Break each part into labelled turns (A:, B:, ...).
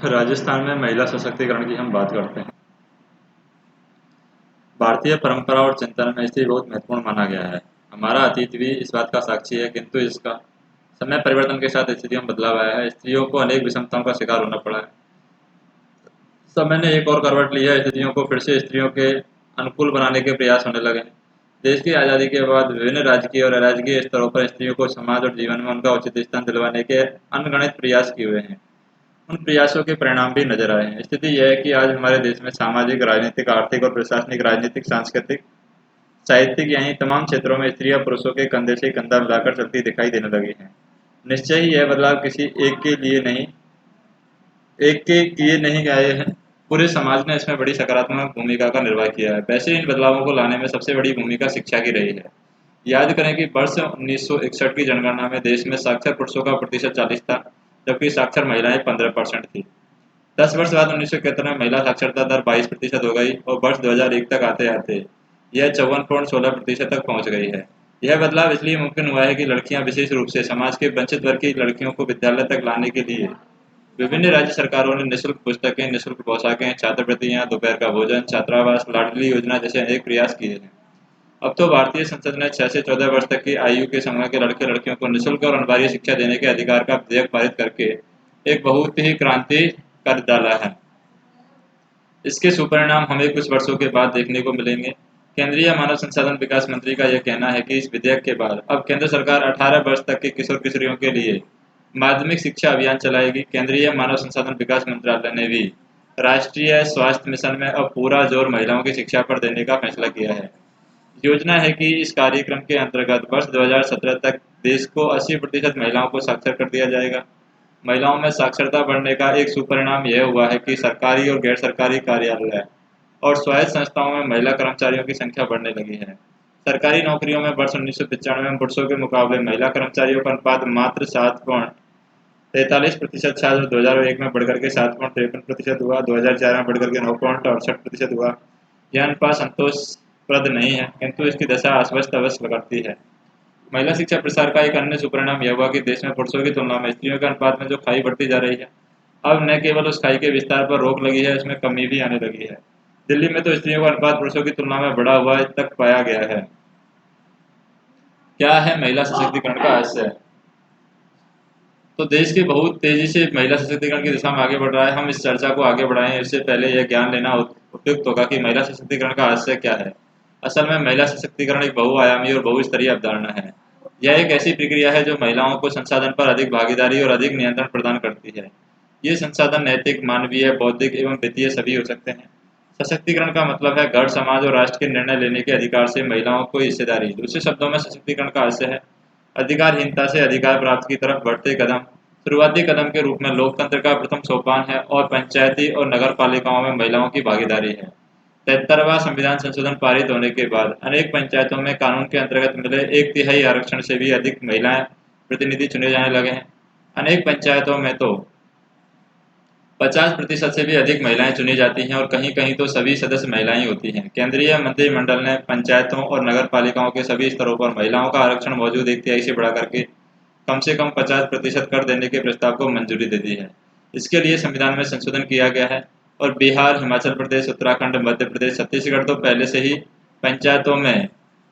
A: राजस्थान में महिला सशक्तिकरण की हम बात करते हैं। भारतीय परंपरा और चिंतन में स्त्री बहुत महत्वपूर्ण माना गया है। हमारा अतीत भी इस बात का साक्षी है, किंतु इसका समय परिवर्तन के साथ स्थितियों में बदलाव आया है। स्त्रियों को अनेक विषमताओं का शिकार होना पड़ा है। समय ने एक और करवट ली है। स्थितियों को फिर से स्त्रियों के अनुकूल बनाने के प्रयास होने लगे हैं। देश की आज़ादी के बाद विभिन्न राजकीय और अराजकीय स्तरों पर स्त्रियों को समाज और जीवन में उनका उचित स्थान दिलवाने के अनगणित प्रयास किए हुए हैं। उन प्रयासों के परिणाम भी नजर आए हैं। स्थिति यह है कि आज हमारे देश में सामाजिक, राजनीतिक, आर्थिक और प्रशासनिक, राजनीतिक, सांस्कृतिक, साहित्यिक यानी तमाम क्षेत्रों में स्त्रियां पुरुषों के कंधे से कंधा मिलाकर चलती दिखाई देने लगी हैं। निश्चय ही यह बदलाव किसी एक के किए नहीं आए हैं। पूरे समाज ने इसमें बड़ी सकारात्मक भूमिका का निर्वाह किया है। वैसे इन बदलावों को लाने में सबसे बड़ी भूमिका शिक्षा की रही है। याद करें कि वर्ष 1961 की जनगणना में देश में साक्षर पुरुषों का प्रतिशत 40 था, जबकि साक्षर महिलाएं 15% थी। 10 वर्ष बाद 1971 में महिला साक्षरता दर 22% हो गई और वर्ष 2001 तक आते आते यह 54.16% तक पहुंच गई है। यह बदलाव इसलिए मुमकिन हुआ है कि लड़कियां, विशेष रूप से समाज के वंचित वर्ग की लड़कियों को विद्यालय तक लाने के लिए विभिन्न राज्य सरकारों ने निःशुल्क पुस्तकें, निःशुल्क पोशाकें, छात्रवृत्तियां, दोपहर का भोजन, छात्रावास, लाडली योजना जैसे अनेक प्रयास किए हैं। अब तो भारतीय संसद ने 6 से 14 वर्ष तक की आयु के समूह के लड़के लड़कियों को निःशुल्क और अनिवार्य शिक्षा देने के अधिकार का विधेयक पारित करके एक बहुत ही क्रांति कर डाला है। इसके सुपरिणाम हमें कुछ वर्षों के बाद देखने को मिलेंगे। केंद्रीय मानव संसाधन विकास मंत्री का यह कहना है कि इस विधेयक के बाद अब केंद्र सरकार 18 वर्ष तक के किशोर किशोरियों के लिए माध्यमिक शिक्षा अभियान चलाएगी। केंद्रीय मानव संसाधन विकास मंत्रालय ने भी राष्ट्रीय स्वास्थ्य मिशन में अब पूरा जोर महिलाओं की शिक्षा पर देने का फैसला किया है। योजना है कि इस कार्यक्रम के अंतर्गत वर्ष 2017 तक देश को 80% महिलाओं को साक्षर कर दिया जाएगा। महिलाओं में साक्षरता बढ़ने का एक सुपरिणाम यह हुआ है कि सरकारी और गैर सरकारी कार्यालय और स्वायत्त संस्थाओं में महिला कर्मचारियों की संख्या बढ़ने लगी है। सरकारी नौकरियों में वर्ष 1995 में पुरुषों के मुकाबले महिला कर्मचारियों का अनुपात मात्र 7.43% था, जो 2001 में बढ़कर के 7.53% हुआ। 2004 में बढ़कर के 9.68% हुआ। यह अनुपात संतोषप्रद नहीं है, किंतु इसकी दशा अस्वस्थ अवस्थ करती है। महिला शिक्षा प्रसार का एक अन्य सुपरिणाम यह हुआ कि देश में पुरुषों की तुलना में स्त्रियों के अनुपात में जो खाई बढ़ती जा रही है, अब न केवल उस खाई के विस्तार पर रोक लगी है, इसमें कमी भी आने लगी है। दिल्ली में तो स्त्रियों का अनुपात पुरुषों की तुलना में बढ़ा हुआ तक पाया गया है। क्या है महिला सशक्तिकरण का आशय? तो देश के बहुत तेजी से महिला सशक्तिकरण की दिशा में आगे बढ़ रहा है। हम इस चर्चा को आगे बढ़ाएं इससे पहले यह ज्ञान लेना उपयुक्त होगा कि महिला सशक्तिकरण का आशय क्या है। असल में महिला सशक्तिकरण एक बहुआयामी और बहुस्तरीय अवधारणा है। यह एक ऐसी प्रक्रिया है जो महिलाओं को संसाधन पर अधिक भागीदारी और अधिक नियंत्रण प्रदान करती है। ये संसाधन नैतिक, मानवीय, बौद्धिक एवं वित्तीय सभी हो सकते हैं। सशक्तिकरण का मतलब है घर, समाज और राष्ट्र के निर्णय लेने के अधिकार से महिलाओं को हिस्सेदारी। दूसरे शब्दों में सशक्तिकरण का आशय है अधिकारहीनता से अधिकार प्राप्त की तरफ बढ़ते कदम। शुरुआती कदम के रूप में लोकतंत्र का प्रथम सोपान है और पंचायती और नगर पालिकाओं में महिलाओं की भागीदारी है। 73वां संविधान संशोधन पारित होने के बाद अनेक पंचायतों में कानून के अंतर्गत मिले 1/3 आरक्षण से भी अधिक महिलाएं प्रतिनिधि चुने जाने लगे हैं। अनेक पंचायतों में तो 50% से भी अधिक महिलाएं चुनी जाती हैं और कहीं कहीं तो सभी सदस्य महिलाएं होती हैं। केंद्रीय मंत्रिमंडल ने पंचायतों और नगर पालिकाओं के सभी स्तरों पर महिलाओं का आरक्षण मौजूद 1/3 से बढ़ा करके कम से कम 50% कर देने के प्रस्ताव को मंजूरी दे दी है। इसके लिए संविधान में संशोधन किया गया है और बिहार, हिमाचल प्रदेश, उत्तराखंड, मध्य प्रदेश, छत्तीसगढ़ तो पहले से ही पंचायतों में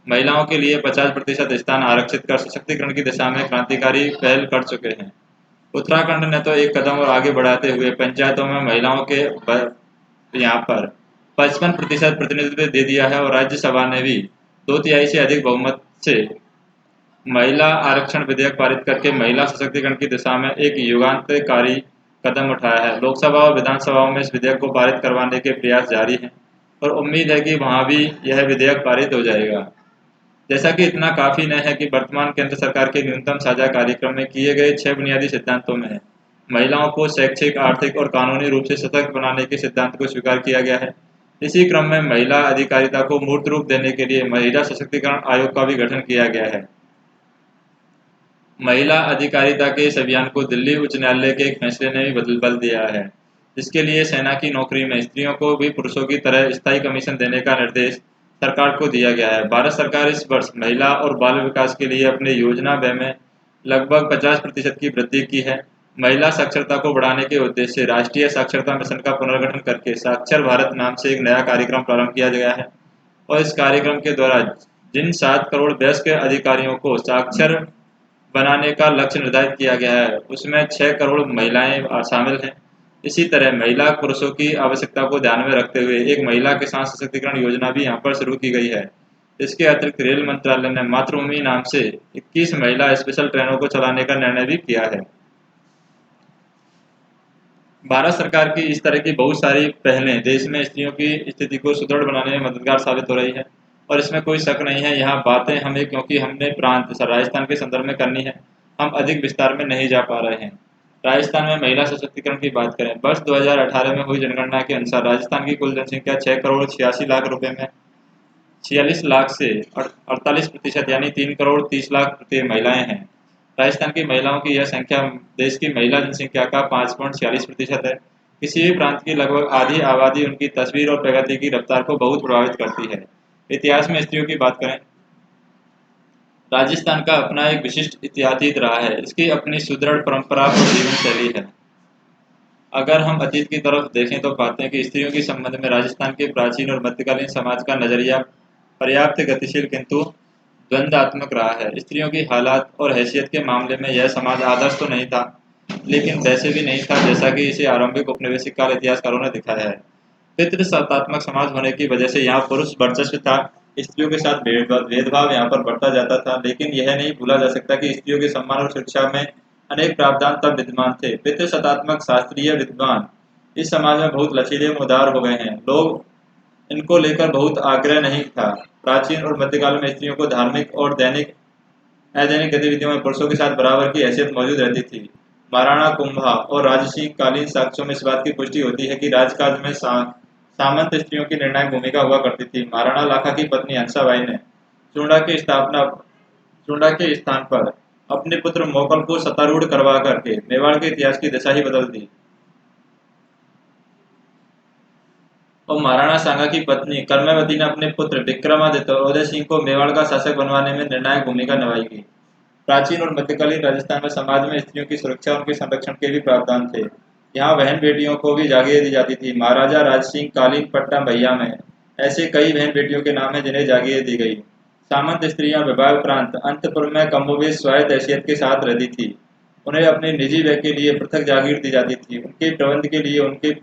A: महिलाओं के लिए 50% स्थान आरक्षित कर सशक्तिकरण की दिशा में क्रांतिकारी पहल कर चुके हैं। उत्तराखंड ने तो एक कदम और आगे बढ़ाते हुए पंचायतों में महिलाओं के यहाँ पर 55% प्रतिनिधित्व दे दिया है और राज्यसभा ने भी 2/3 से अधिक बहुमत से महिला आरक्षण विधेयक पारित करके महिला सशक्तिकरण की दिशा में एक युगांतकारी कदम उठाया है। लोकसभा और विधानसभाओं में इस विधेयक को पारित करवाने के प्रयास जारी हैं और उम्मीद है कि वहां भी यह विधेयक पारित हो जाएगा। जैसा कि इतना काफी न है कि वर्तमान केंद्र सरकार के न्यूनतम साझा कार्यक्रम में किए गए 6 बुनियादी सिद्धांतों में महिलाओं को शैक्षिक, आर्थिक और कानूनी रूप से सशक्त बनाने के सिद्धांत को स्वीकार किया गया है। इसी क्रम में महिला अधिकारिता को मूर्त रूप देने के लिए महिला सशक्तिकरण आयोग का भी गठन किया गया है। महिला अधिकारिता के इस अभियान को दिल्ली उच्च न्यायालय के एक फैसले ने भी बल दिया है, जिसके लिए सेना की नौकरी में स्त्रियों को भी पुरुषों की तरह स्थायी कमीशन देने का निर्देश सरकार को दिया गया है। भारत सरकार इस वर्ष महिला और बाल विकास के लिए अपने योजना व्यय में लगभग 50% की वृद्धि की है। महिला साक्षरता को बढ़ाने के उद्देश्य से राष्ट्रीय साक्षरता मिशन का पुनर्गठन करके साक्षर भारत नाम से एक नया कार्यक्रम प्रारंभ किया गया है। और इस कार्यक्रम के द्वारा जिन 7 करोड़ वयस्क अधिकारियों को साक्षर बनाने का लक्ष्य निर्धारित किया गया है, उसमें 6 करोड़ महिलाएं शामिल हैं। इसी तरह महिला पुरुषों की आवश्यकता को ध्यान में रखते हुए एक महिला किसान सशक्तिकरण योजना भी यहाँ पर शुरू की गई है। इसके अतिरिक्त रेल मंत्रालय ने मातृभूमि नाम से 21 महिला स्पेशल ट्रेनों को चलाने का निर्णय भी किया है। भारत सरकार की इस तरह की बहुत सारी पहलें देश में स्त्रियों की स्थिति को सुदृढ़ बनाने में मददगार साबित हो रही है। और इसमें कोई शक नहीं है, यहाँ बातें हमें क्योंकि हमने प्रांत राजस्थान के संदर्भ में करनी है, हम अधिक विस्तार में नहीं जा पा रहे हैं। राजस्थान में महिला सशक्तिकरण की बात करें, वर्ष 2018 में हुई जनगणना के अनुसार राजस्थान की कुल जनसंख्या 6 करोड़ 86 लाख रुपए में 46 लाख से 48% यानी 3 करोड़ 30 लाख प्रति महिलाएं हैं। राजस्थान की महिलाओं की यह संख्या देश की महिला जनसंख्या का 5.46% है। किसी भी प्रांत की लगभग आधी आबादी उनकी तस्वीर और प्रगति की रफ्तार को बहुत प्रभावित करती है। इतिहास में स्त्रियों की बात करें, राजस्थान का अपना एक विशिष्ट इतिहास रहा है। इसकी अपनी सुदृढ़ परंपरा और जीवन शैली है। अगर हम अतीत की तरफ देखें तो पाते हैं कि स्त्रियों के संबंध में राजस्थान के प्राचीन और मध्यकालीन समाज का नजरिया पर्याप्त गतिशील किंतु द्वंद्वात्मक रहा है। स्त्रियों की हालात और हैसियत के मामले में यह समाज आदर्श तो नहीं था, लेकिन वैसे भी नहीं था जैसा कि इसे आरंभिक औपनिवेशिक काल इतिहासकारों ने दिखाया है। पितृसत्तात्मक समाज होने की वजह से यहाँ पुरुष वर्चस्व था, स्त्रियों के साथ भेदभाव यहाँ पर बढ़ता जाता था। लेकिन यह नहीं भूला जा सकता कि स्त्रियों के सम्मान और शिक्षा में अनेक प्रावधान तब विद्यमान थे। पितृसत्तात्मक शास्त्रीय विद्वान इस समाज में बहुत लचीले उदार हो गए हैं। लोग इनको लेकर बहुत आग्रह नहीं था। प्राचीन और मध्यकाल में स्त्रियों को धार्मिक और दैनिक अदैनिक गतिविधियों में पुरुषों के साथ बराबर की हैसियत मौजूद रहती थी। महाराणा कुंभा और राजसी कालीन साक्ष्यों में इस बात की पुष्टि होती है कि राजकाज में सामंत स्त्रियों की निर्णायक भूमिका हुआ करती थी। महाराणा लाखा की पत्नी हंसाबाई ने चूंडा के स्थान पर अपने पुत्र मोकल को सत्तारूढ़ करवा करके मेवाड़ के इतिहास की दिशा ही बदल दी। और महाराणा सांगा की पत्नी कर्मवती ने अपने पुत्र विक्रमादित्य और उदय सिंह को मेवाड़ का शासक बनवाने में निर्णायक भूमिका निभाई थी। प्राचीन और मध्यकालीन राजस्थान में समाज में स्त्रियों की सुरक्षा और उनके संरक्षण के भी प्रावधान थे। यहाँ बहन बेटियों को भी जागीरें दी जाती थी। महाराजा राजसिंह कालीन पट्टम भैया में ऐसे कई बहन बेटियों के नाम है जिन्हें जागीरें दी गई। सामंत स्त्रियां विवाह उपरांत अंतपुर में कमोबेश स्वायत्त हैसियत के साथ रहती थी। उन्हें अपने निजी व्यय के लिए पृथक जागीर दी जाती थी। उनके प्रबंध के लिए उनके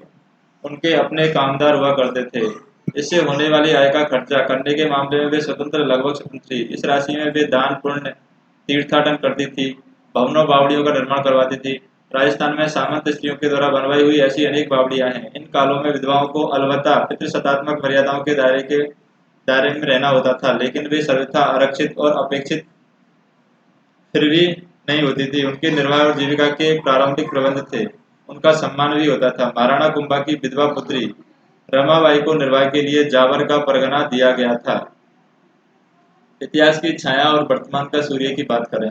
A: उनके अपने कामदार हुआ करते थे। इससे होने वाली आय का खर्चा करने के मामले में वे लगभग स्वतंत्र थी। इस राशि में वे दान पुण्य तीर्थाटन करती थी, भवनों बावड़ियों का निर्माण करवाती थी। राजस्थान में सामंत स्त्रियों के द्वारा बनवाई हुई ऐसी अनेक बावड़ियां हैं। इन कालों में विधवाओं को अलबत्ता पितृसत्तात्मक मर्यादाओं के दायरे में रहना होता था, लेकिन वे सर्वथा आरक्षित और अपेक्षित फिर भी नहीं होती थी। उनके निर्वाह और जीविका के प्रारंभिक प्रबंध थे, उनका सम्मान भी होता था। महाराणा कुंभा की विधवा पुत्री रमाबाई को निर्वाह के लिए जावर का परगना दिया गया था। इतिहास की छाया और वर्तमान का सूर्य की बात करें,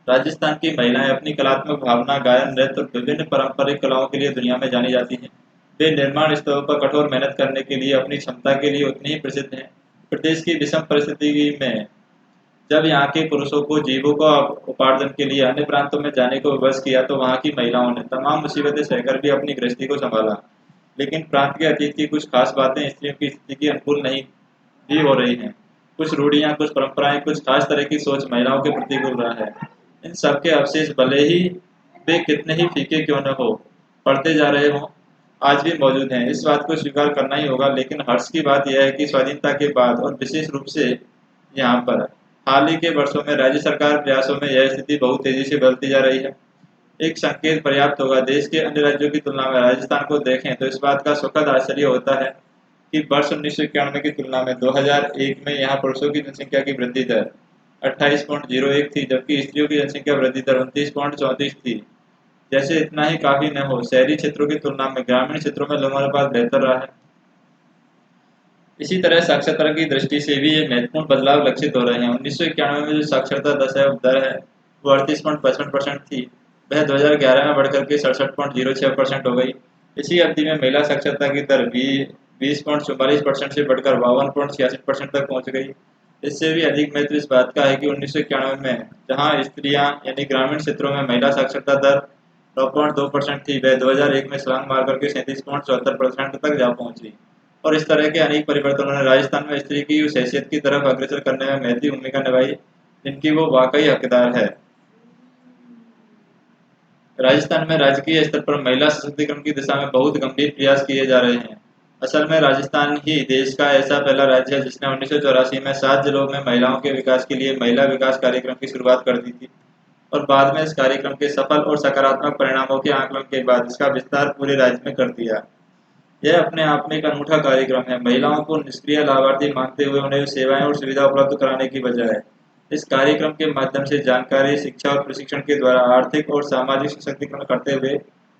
A: राजस्थान की महिलाएं अपनी कलात्मक भावना, गायन, नृत्य और विभिन्न पारंपरिक कलाओं के लिए दुनिया में जानी जाती हैं। वे निर्माण स्थलों पर कठोर मेहनत करने के लिए अपनी क्षमता के लिए उतनी ही प्रसिद्ध हैं। प्रदेश की विषम परिस्थिति में जब यहाँ के पुरुषों को जीविका उपार्जन के लिए अन्य प्रांतों में जाने को विवश किया तो वहाँ की महिलाओं ने तमाम मुसीबतें सहकर भी अपनी गृहस्थी को संभाला। लेकिन प्रांत के अतीत की कुछ खास बातें स्त्रियों की स्थिति की अनुकूल नहीं भी हो रही हैं। कुछ रूढ़ियाँ, कुछ परंपराएं, कुछ खास तरह की सोच महिलाओं के प्रतिकूल रहा है। इन सबके अवशेष भले ही वे कितने ही फीके क्यों न हो, पढ़ते जा रहे हों, आज भी मौजूद हैं। इस बात को स्वीकार करना ही होगा। लेकिन हर्ष की बात यह है कि स्वाधीनता के बाद और विशेष रूप से यहाँ पर हाल ही के वर्षों में राज्य सरकार प्रयासों में यह स्थिति बहुत तेजी से बदलती जा रही है। एक संकेत पर्याप्त होगा। देश के अन्य राज्यों की तुलना में राजस्थान को देखें तो इस बात का सुखद आश्चर्य होता है कि वर्ष 1991 की तुलना में 2001 में यहाँ पुरुषों की जनसंख्या की वृद्धि दर 28.01 थी, जबकि स्त्रियों की जनसंख्या वृद्धि दर 29.34 थी। जैसे इतना ही काफी न हो, शहरी क्षेत्रों की तुलना में ग्रामीण क्षेत्रों में लिंगानुपात बेहतर रहा है। इसी तरह साक्षरता की दृष्टि से भी ये महत्वपूर्ण बदलाव लक्षित हो रहे हैं। 1991 में जो साक्षरता दर है वो 38.55% थी, वह 2011 में बढ़कर के 67.06% हो गई। इसी अवधि में महिला साक्षरता की दर 20.44% से बढ़कर 52.66% तक पहुंच गई। इससे भी अधिक महत्व इस बात का है कि 1991 में जहां स्त्रियां यानी ग्रामीण क्षेत्रों में महिला साक्षरता दर 9.2% थी, वह 2001 में छलांग मार करके 37.74% तक जा पहुंची। और इस तरह के अनेक परिवर्तनों ने राजस्थान में स्त्री की उस हैसियत की तरफ अग्रसर करने में महती भूमिका निभाई जिनकी वो वाकई हकदार है। राजस्थान में राजकीय स्तर पर महिला सशक्तिकरण की दिशा में बहुत गंभीर प्रयास किए जा रहे हैं। असल में राजस्थान ही देश का ऐसा पहला राज्य है जिसने 1984 में 7 जिलों में महिलाओं के विकास के लिए महिला विकास कार्यक्रम की शुरुआत कर दी थी और बाद में इस कार्यक्रम के सफल और सकारात्मक परिणामों के आकलन के बाद इसका विस्तार पूरे राज्य में कर दिया। यह अपने आप में एक अनूठा कार्यक्रम है। महिलाओं को निष्क्रिय लाभार्थी मानते हुए उन्हें सेवाएं और सुविधा उपलब्ध कराने की बजाय इस कार्यक्रम के माध्यम से जानकारी, शिक्षा और प्रशिक्षण के द्वारा आर्थिक और सामाजिक सशक्तिकरण करते हुए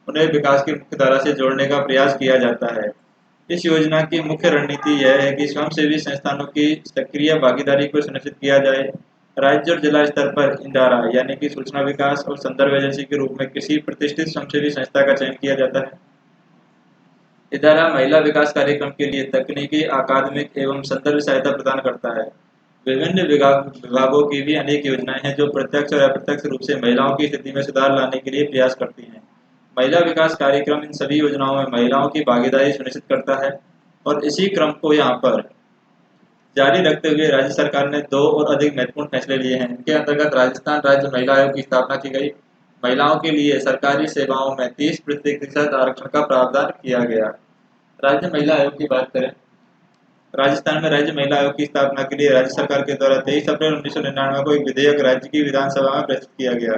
A: उन्हें विकास की मुख्य धारा से जोड़ने का प्रयास किया जाता है। इस योजना की मुख्य रणनीति यह है कि स्वयंसेवी संस्थानों की सक्रिय भागीदारी को सुनिश्चित किया जाए। राज्य और जिला स्तर पर इंदारा यानी कि सूचना विकास और संदर्भ एजेंसी के रूप में किसी प्रतिष्ठित स्वयंसेवी संस्था का चयन किया जाता है। इदारा महिला विकास कार्यक्रम के लिए तकनीकी, अकादमिक एवं संदर्भ सहायता प्रदान करता है। विभिन्न विभागों की भी अनेक योजनाएं हैं जो प्रत्यक्ष और अप्रत्यक्ष रूप से महिलाओं की स्थिति में सुधार लाने के लिए प्रयास करती हैं। महिला विकास कार्यक्रम इन सभी योजनाओं में महिलाओं की भागीदारी सुनिश्चित करता है और इसी क्रम को यहाँ पर जारी रखते हुए राज्य सरकार ने 2 और अधिक महत्वपूर्ण फैसले लिए हैं। इनके अंतर्गत राजस्थान राज्य महिला आयोग की स्थापना की गई। महिलाओं के लिए सरकारी सेवाओं में 30% आरक्षण का प्रावधान किया गया। राज्य महिला आयोग की बात करें, राजस्थान में राज्य महिला आयोग की स्थापना के लिए राज्य सरकार के द्वारा 23 अप्रैल 1999 को एक विधेयक राज्य की विधानसभा में प्रस्तुत किया गया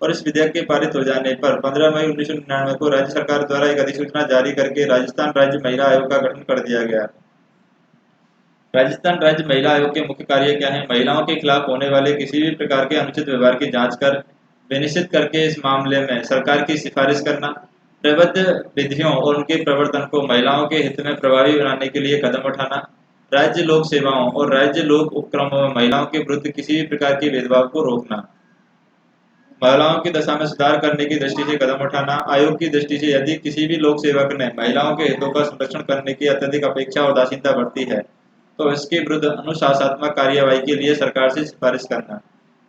A: और इस विधेयक के पारित हो जाने पर 15 मई 1999 को राज्य सरकार द्वारा एक अधिसूचना जारी करके राजस्थान राज्य महिला आयोग का गठन कर दिया गया। राजस्थान राज्य महिला आयोग के मुख्य कार्य क्या हैं? महिलाओं के खिलाफ होने वाले किसी भी प्रकार के अनुचित व्यवहार की जांच कर विनिश्चित करके इस मामले में सरकार की सिफारिश करना, प्रबद्ध विधियों और उनके प्रवर्तन को महिलाओं के हित में प्रभावी बनाने के लिए कदम उठाना, राज्य लोक सेवाओं और राज्य लोक उपक्रमों में महिलाओं के विरुद्ध किसी भी प्रकार के भेदभाव को रोकना, महिलाओं की दशा में सुधार करने की दृष्टि से कदम उठाना। आयोग की दृष्टि से यदि किसी भी लोक सेवक ने महिलाओं के हितों का संरक्षण करने की अत्यधिक अपेक्षा और उदासीनता बरती है तो इसके विरुद्ध अनुशासनात्मक कार्यवाही के लिए सरकार से सिफारिश करना,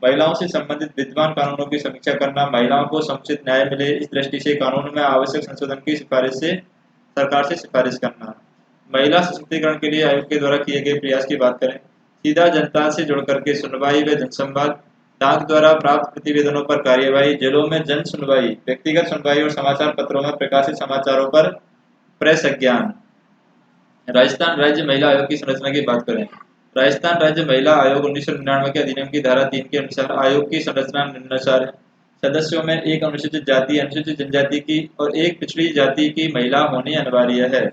A: महिलाओं से संबंधित विद्यमान कानूनों की समीक्षा करना, महिलाओं को समुचित न्याय मिले इस दृष्टि से कानून में आवश्यक संशोधन की सिफारिश से सरकार से सिफारिश करना। महिला सशक्तिकरण के लिए आयोग के द्वारा किए गए प्रयास की बात करें, सीधा जनता से जुड़ करके सुनवाई व जनसंवाद, डाक द्वारा प्राप्त प्रतिवेदनों पर कार्यवाही, जिलों में जन सुनवाई, व्यक्तिगत सुनवाई और समाचार पत्रों में प्रकाशित समाचारों पर प्रेस ज्ञान। राजस्थान राज्य महिला आयोग की संरचना की बात करें, राजस्थान राज्य महिला आयोग 1999 के अधिनियम की धारा 3 के अनुसार आयोग की संरचना निम्नानुसार है। सदस्यों में एक अनुसूचित जाति, अनुसूचित जनजाति की और एक पिछड़ी जाति की महिला होनी अनिवार्य है।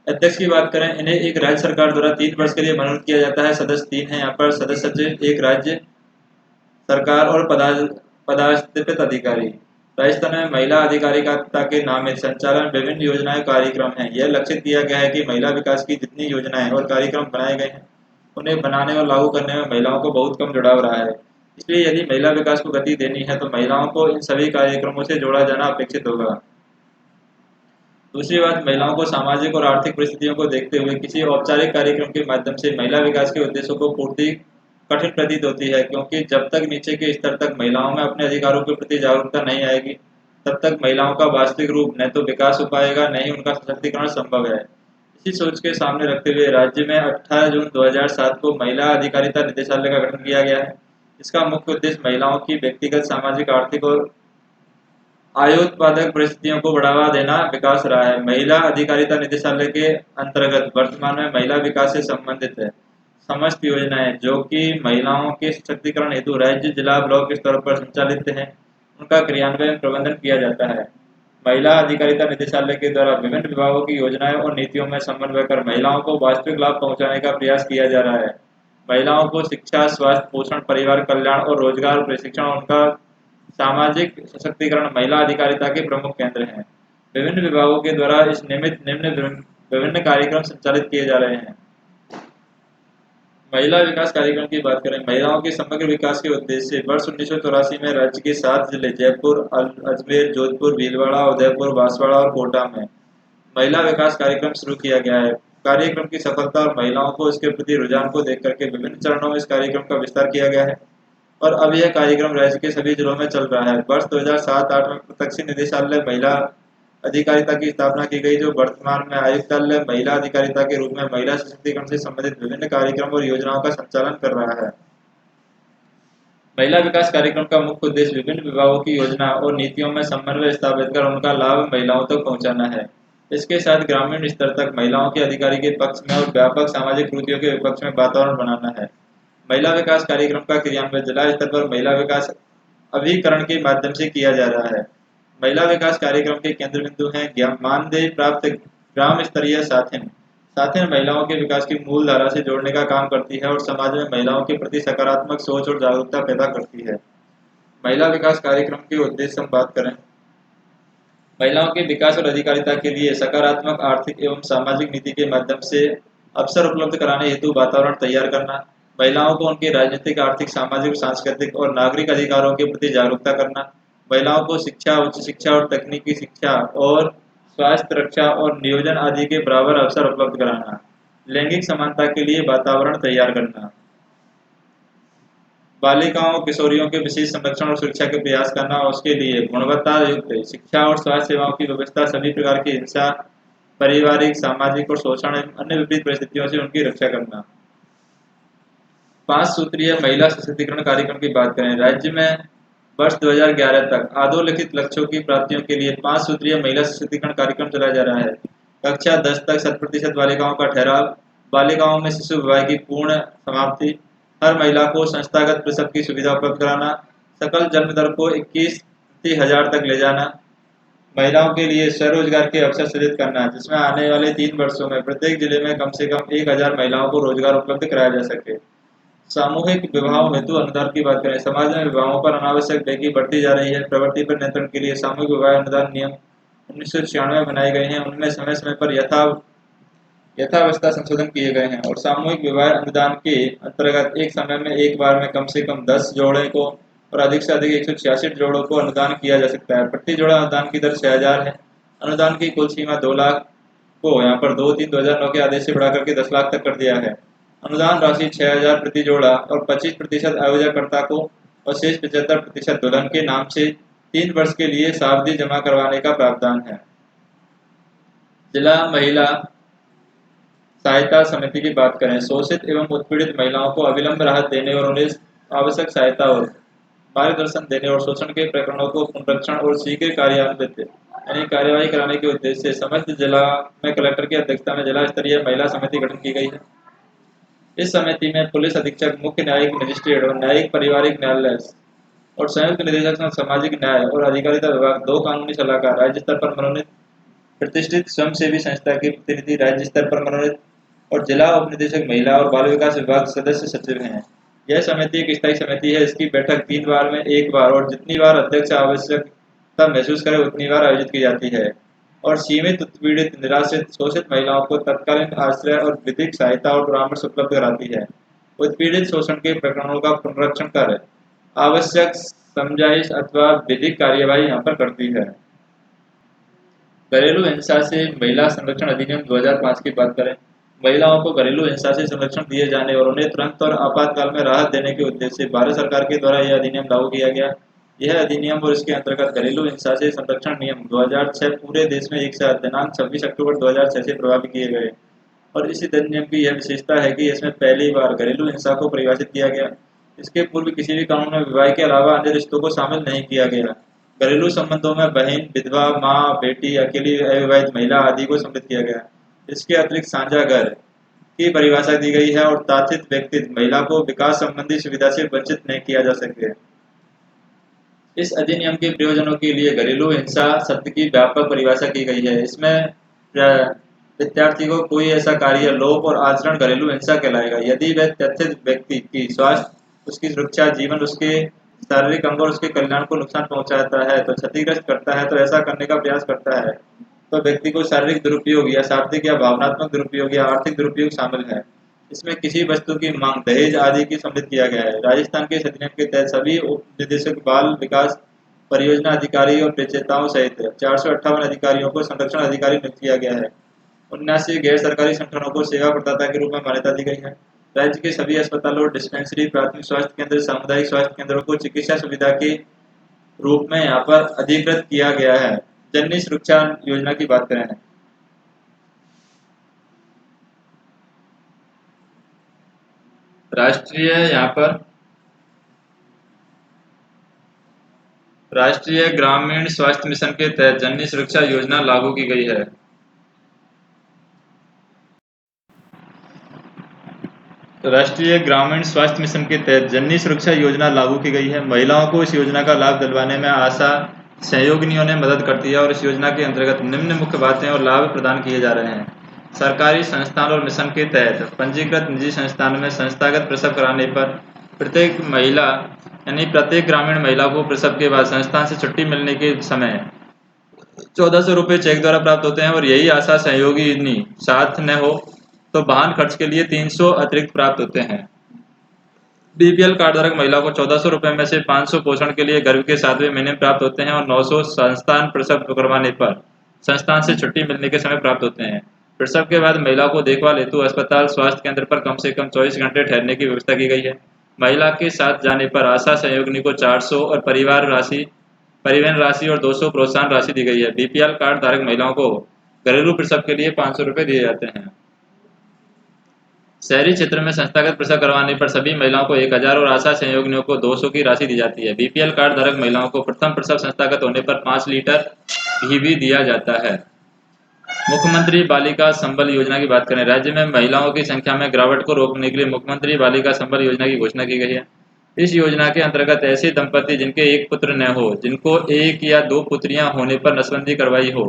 A: अध्यक्ष की बात करें, इन्हें एक राज्य सरकार द्वारा 3 वर्ष के लिए मनोनीत किया जाता है। सदस्य 3 हैं यहाँ पर, सदस्य सचिव, एक राज्य सरकार और पदाधिकृत अधिकारी। राजस्थान में महिला अधिकारिता के नामित संचालन विभिन्न योजनाएं कार्यक्रम हैं। यह लक्षित किया गया है कि महिला विकास की जितनी योजनाएं और कार्यक्रम बनाए गए हैं उन्हें बनाने और लागू करने में महिलाओं को बहुत कम जुड़ाव रहा है। इसलिए यदि महिला विकास को गति देनी है तो महिलाओं को इन सभी कार्यक्रमों से जोड़ा जाना अपेक्षित होगा। दूसरी बात, महिलाओं को सामाजिक और आर्थिक परिस्थितियों को देखते हुए किसी औपचारिक कार्यक्रम के माध्यम से महिला विकास के उद्देश्यों को पूर्ति कठिन प्रतीत होती है, क्योंकि जब तक नीचे के स्तर तक महिलाओं में अपने अधिकारों के प्रति जागरूकता नहीं आएगी तब तक महिलाओं का वास्तविक रूप न तो विकास हो पाएगा न ही उनका सशक्तिकरण संभव है। इसी सोच के सामने रखते हुए राज्य में 18 जून 2007 को महिला अधिकारिता निदेशालय का गठन किया गया है। इसका मुख्य उद्देश्य महिलाओं की व्यक्तिगत, सामाजिक, आर्थिक और आयोत्पादक परिस्थितियों को बढ़ावा देना विकास रहा है। महिला अधिकारिता निदेशालय के अंतर्गत वर्तमान में महिला विकास से संबंधित है समस्त योजनाएं जो कि महिलाओं के सशक्तिकरण हेतु राज्य, जिला, ब्लॉक स्तर पर संचालित हैं, उनका क्रियान्वयन प्रबंधन किया जाता है। महिला अधिकारिता निदेशालय के द्वारा विभिन्न विभागों की योजनाएं और नीतियों में समन्वय कर महिलाओं को वास्तविक लाभ पहुंचाने का प्रयास किया जा रहा है। महिलाओं को शिक्षा, स्वास्थ्य, पोषण, परिवार कल्याण और रोजगार प्रशिक्षण और उनका सामाजिक सशक्तिकरण महिला अधिकारिता के प्रमुख केंद्र हैं। विभिन्न विभागों के द्वारा इस निमित्त निम्न विभिन्न कार्यक्रम संचालित किए जा रहे हैं। महिला विकास कार्यक्रम की बात करें, महिलाओं के समग्र विकास के उद्देश्य से वर्ष 1984 में राज्य के 7 जिले जयपुर, अजमेर, जोधपुर, भीलवाड़ा, उदयपुर, बांसवाड़ा और कोटा में महिला विकास कार्यक्रम शुरू किया गया है। कार्यक्रम की सफलता और महिलाओं को इसके प्रति रुझान को देख करके विभिन्न चरणों में इस कार्यक्रम का विस्तार किया गया है और अब यह कार्यक्रम राज्य के सभी जिलों में चल रहा है। वर्ष 2007-8 में प्रत्यक्ष निदेशालय महिला अधिकारिता की स्थापना की गई, जो वर्तमान में आयुक्तालय महिला अधिकारिता के रूप में महिला सशक्तिकरण से संबंधित विभिन्न कार्यक्रम और योजनाओं का संचालन कर रहा है। महिला विकास कार्यक्रम का मुख्य उद्देश्य विभिन्न विभागों की योजना और नीतियों में समन्वय स्थापित कर उनका लाभ महिलाओं तक पहुंचाना है। इसके साथ ग्रामीण स्तर तक महिलाओं के अधिकारी के पक्ष में और व्यापक सामाजिक कुरीतियों के विपक्ष में वातावरण बनाना है। महिला विकास कार्यक्रम का क्रियान्वयन जिला स्तर पर महिला विकास अभिकरण के माध्यम से किया जा रहा है। महिला विकास कार्यक्रम के केंद्र बिंदु हैं मानदेय प्राप्त ग्राम स्तरीय साथिन। साथिन महिलाओं के विकास की मूल धारा से जोड़ने का काम करती है और समाज में महिलाओं के प्रति सकारात्मक सोच और जागरूकता पैदा करती है। महिला विकास कार्यक्रम के उद्देश्य हम बात करें, महिलाओं के विकास और अधिकारिता के लिए सकारात्मक आर्थिक एवं सामाजिक नीति के माध्यम से अवसर उपलब्ध कराने हेतु वातावरण तैयार करना, महिलाओं को उनके राजनीतिक, आर्थिक, सामाजिक, सांस्कृतिक और नागरिक अधिकारों के प्रति जागरूकता करना, महिलाओं को शिक्षा, उच्च शिक्षा और तकनीकी शिक्षा और स्वास्थ्य रक्षा और नियोजन आदि के बराबर अवसर उपलब्ध कराना, लैंगिक समानता के लिए वातावरण तैयार करना, बालिकाओं किशोरियों के विशेष संरक्षण और सुरक्षा के प्रयास करना और उसके लिए गुणवत्ता युक्त शिक्षा और स्वास्थ्य सेवाओं की व्यवस्था, सभी प्रकार की हिंसा, पारिवारिक, सामाजिक और शोषण एवं अन्य विपरीत परिस्थितियों से उनकी रक्षा करना। 5 सूत्रीय महिला सशक्तिकरण कार्यक्रम की बात करें, राज्य में वर्ष 2011 तक अधोलिखित लक्ष्यों की प्राप्तियों के लिए 5 सूत्रीय महिला सशक्तिकरण कार्यक्रम चलाया जा रहा है। कक्षा 10 तक 100% बालिकाओं का ठहराव, बालिकाओं में शिशु विवाह की पूर्ण समाप्ति, हर महिला को संस्थागत प्रसव की सुविधा उपलब्ध कराना, सकल जन्म दर को 21 प्रति हजार तक ले जाना, महिलाओं के लिए स्वरोजगार के अवसर सृजित करना, जिसमें आने वाले 3 वर्षों में प्रत्येक जिले में कम से कम 1000 महिलाओं को रोजगार उपलब्ध कराया जा सके। सामूहिक विवाहों हेतु अनुदान की बात करें, समाज में विवाहों पर अनावश्यक व्यय बढ़ती जा रही है। प्रवृत्ति पर नियंत्रण के लिए सामूहिक विवाह अनुदान नियम 1996 में बनाए गए हैं। उनमें समय समय पर यथावस्था संशोधन किए गए हैं और सामूहिक विवाह अनुदान के अंतर्गत एक समय में एक बार में कम से कम 10 जोड़े को और अधिक से अधिक 166 जोड़ों को अनुदान किया जा सकता है। प्रति जोड़ा अनुदान की दर 6000 है। अनुदान की कुल सीमा 2 लाख को यहाँ पर 2/3/2009 के आदेश से बढ़ाकर के 10 लाख तक कर दिया है। अनुदान राशि 6000 प्रति जोड़ा और 25% आयोजकर्ता को और शेष 75% दुल्हन के नाम से 3 वर्ष के लिए सावधि जमा करवाने का प्रावधान है। जिला महिला सहायता समिति की बात करें, शोषित एवं उत्पीड़ित महिलाओं को अविलंब राहत देने और उन्हें आवश्यक सहायता और मार्गदर्शन देने और शोषण के प्रकरणों को पुनरीक्षण और शीघ्र कार्यान्वित यानी कार्यवाही कराने के उद्देश्य से समस्त जिला में कलेक्टर की अध्यक्षता में जिला स्तरीय महिला समिति गठन की गई है। इस समिति में पुलिस अधीक्षक, मुख्य न्यायिक मजिस्ट्रेट और न्यायिक परिवारिक न्यायालय और संयुक्त निदेशक सामाजिक न्याय और अधिकारिता विभाग, 2 कानूनी सलाहकार, राज्य स्तर पर मनोनीत प्रतिष्ठित स्वयंसेवी संस्था के प्रतिनिधि, राज्य स्तर पर मनोनीत और जिला उप निदेशक महिला और बाल विकास विभाग सदस्य सचिव हैं। यह समिति एक स्थायी समिति है। इसकी बैठक 3 बार में 1 बार और जितनी बार अध्यक्ष आवश्यकता महसूस करे उतनी बार आयोजित की जाती है और सीमित, उत्पीड़ित, निराश्रित, शोषित महिलाओं को तत्कालीन आश्रय और विधिक सहायता और परामर्श उपलब्ध कराती है। उत्पीड़ित शोषण के प्रकरणों का पुनरीक्षण कर आवश्यक समझाइश अथवा विधिक कार्यवाही यहाँ पर करती है। घरेलू हिंसा से महिला संरक्षण अधिनियम 2005 की बात करें, महिलाओं को घरेलू हिंसा से संरक्षण दिए जाने और उन्हें तुरंत और आपातकाल में राहत देने के उद्देश्य से भारत सरकार के द्वारा यह अधिनियम लागू किया गया। यह अधिनियम और इसके अंतर्गत घरेलू हिंसा से संरक्षण नियम 2006 पूरे देश में एक साथ दिनांक 26 अक्टूबर 2006 से प्रभावी किए गए और इस अधिनियम की यह विशेषता है कि इसमें पहली बार घरेलू हिंसा को परिभाषित किया गया। इसके पूर्व किसी भी कानून में विवाह के अलावा अन्य रिश्तों को शामिल नहीं किया गया। घरेलू संबंधों में बहन, विधवा, माँ, बेटी, अकेली अविवाहित महिला आदि को सम्मिलित किया गया। इसके अतिरिक्त साझा घर की परिभाषा दी गई है और ताथित व्यक्ति महिला को विकास संबंधी सुविधा से वंचित नहीं किया जा सके। इस अधिनियम के प्रयोजनों के लिए घरेलू हिंसा शब्द की व्यापक परिभाषा की गई है। इसमें विद्यार्थी को कोई ऐसा कार्य, लोक और आचरण घरेलू हिंसा कहलाएगा यदि वह तथित व्यक्ति की स्वास्थ्य, उसकी सुरक्षा, जीवन, उसके शारीरिक अंग और उसके कल्याण को नुकसान पहुंचाता है, तो क्षतिग्रस्त करता है, तो ऐसा करने का प्रयास करता है, तो व्यक्ति को शारीरिक दुरुपयोग या शाब्दिक या भावनात्मक दुरुपयोग या आर्थिक दुरुपयोग शामिल है। इसमें किसी वस्तु की मांग, दहेज आदि की सम्मिलित किया गया है। राजस्थान के इस अधिनियम के तहत सभी उप निदेशक, बाल विकास परियोजना अधिकारी और प्रचेताओं सहित 458 अधिकारियों को संरक्षण अधिकारी नियुक्त किया गया है। 79 गैर सरकारी संगठनों को सेवा प्रदाता के रूप में मान्यता दी गई है। राज्य के सभी अस्पतालों, डिस्पेंसरी, प्राथमिक स्वास्थ्य केंद्र, सामुदायिक स्वास्थ्य केंद्रों को चिकित्सा सुविधा के रूप में यहाँ पर अधिकृत किया गया है। जननी सुरक्षा योजना की बात करें, राष्ट्रीय यहाँ पर राष्ट्रीय ग्रामीण स्वास्थ्य मिशन के तहत जननी सुरक्षा योजना लागू की गई है। राष्ट्रीय ग्रामीण स्वास्थ्य मिशन के तहत जननी सुरक्षा योजना लागू की गई है। महिलाओं को इस योजना का लाभ दिलवाने में आशा सहयोगिनियों ने मदद करती है और इस योजना के अंतर्गत निम्न मुख्य बातें और लाभ प्रदान किए जा रहे हैं। सरकारी संस्थान और मिशन के तहत पंजीकृत निजी संस्थान में संस्थागत प्रसव कराने पर प्रत्येक महिला यानी प्रत्येक ग्रामीण महिला को प्रसव के बाद संस्थान से छुट्टी मिलने के समय 1400 रुपये चेक द्वारा प्राप्त होते हैं और यही आशा सहयोगिनी साथ न हो तो वाहन खर्च के लिए 300 अतिरिक्त प्राप्त होते हैं। बीपीएल कार्ड धारक महिला को 1400 रुपये में से 500 पोषण के लिए गर्भ के 7वें महीने में प्राप्त होते हैं और 900 संस्थान प्रसव करवाने पर संस्थान से छुट्टी मिलने के समय प्राप्त होते हैं। प्रसव के बाद महिला को देखभाल हेतु अस्पताल स्वास्थ्य केंद्र पर कम से कम 24 घंटे ठहरने की व्यवस्था की गई है। महिला के साथ जाने पर आशा सहयोगिनी को 400 और परिवहन राशि और 200 प्रोत्साहन राशि दी गई है। बीपीएल कार्ड धारक महिलाओं को घरेलू प्रसव के लिए 500 रुपये दिए जाते हैं। शहरी क्षेत्र में संस्थागत प्रसव करवाने पर सभी महिलाओं को 1000 और आशा सहयोगिनियों को 200 की राशि दी जाती है। बीपीएल कार्ड धारक महिलाओं को प्रथम प्रसव संस्थागत होने पर 5 लीटर घी भी दिया जाता है। मुख्यमंत्री बालिका संबल योजना की बात करें, राज्य में महिलाओं की संख्या में गिरावट को रोकने के लिए मुख्यमंत्री बालिका संबल योजना की घोषणा की गई है। इस योजना के अंतर्गत ऐसे दंपति जिनके एक पुत्र न हो, जिनको 1 या 2 पुत्रियां होने पर नसबंदी करवाई हो,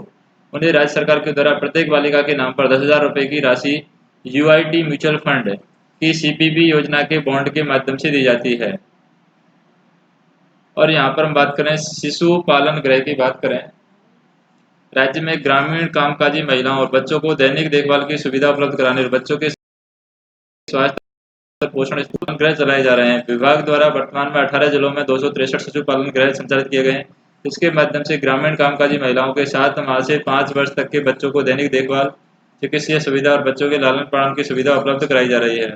A: उन्हें राज्य सरकार के द्वारा प्रत्येक बालिका के नाम पर 10,000 रुपये की राशि यूआईटी म्यूचुअल फंड की सीपीबी योजना के बॉन्ड के माध्यम से दी जाती है। और यहाँ पर हम बात करें शिशु पालन गृह की बात करें, राज्य में ग्रामीण कामकाजी महिलाओं और बच्चों को दैनिक देखभाल की सुविधा उपलब्ध कराने और बच्चों के स्वास्थ्य और पोषण शिशु गृह चलाए जा रहे हैं। विभाग द्वारा वर्तमान में 18 जिलों में 263 शिशु पालन गृह संचालित किए गए हैं। इसके माध्यम से ग्रामीण कामकाजी महिलाओं के 7 माह से 5 वर्ष तक के बच्चों को दैनिक देखभाल, चिकित्सीय सुविधा और बच्चों के लालन पालन की सुविधा उपलब्ध कराई जा रही है।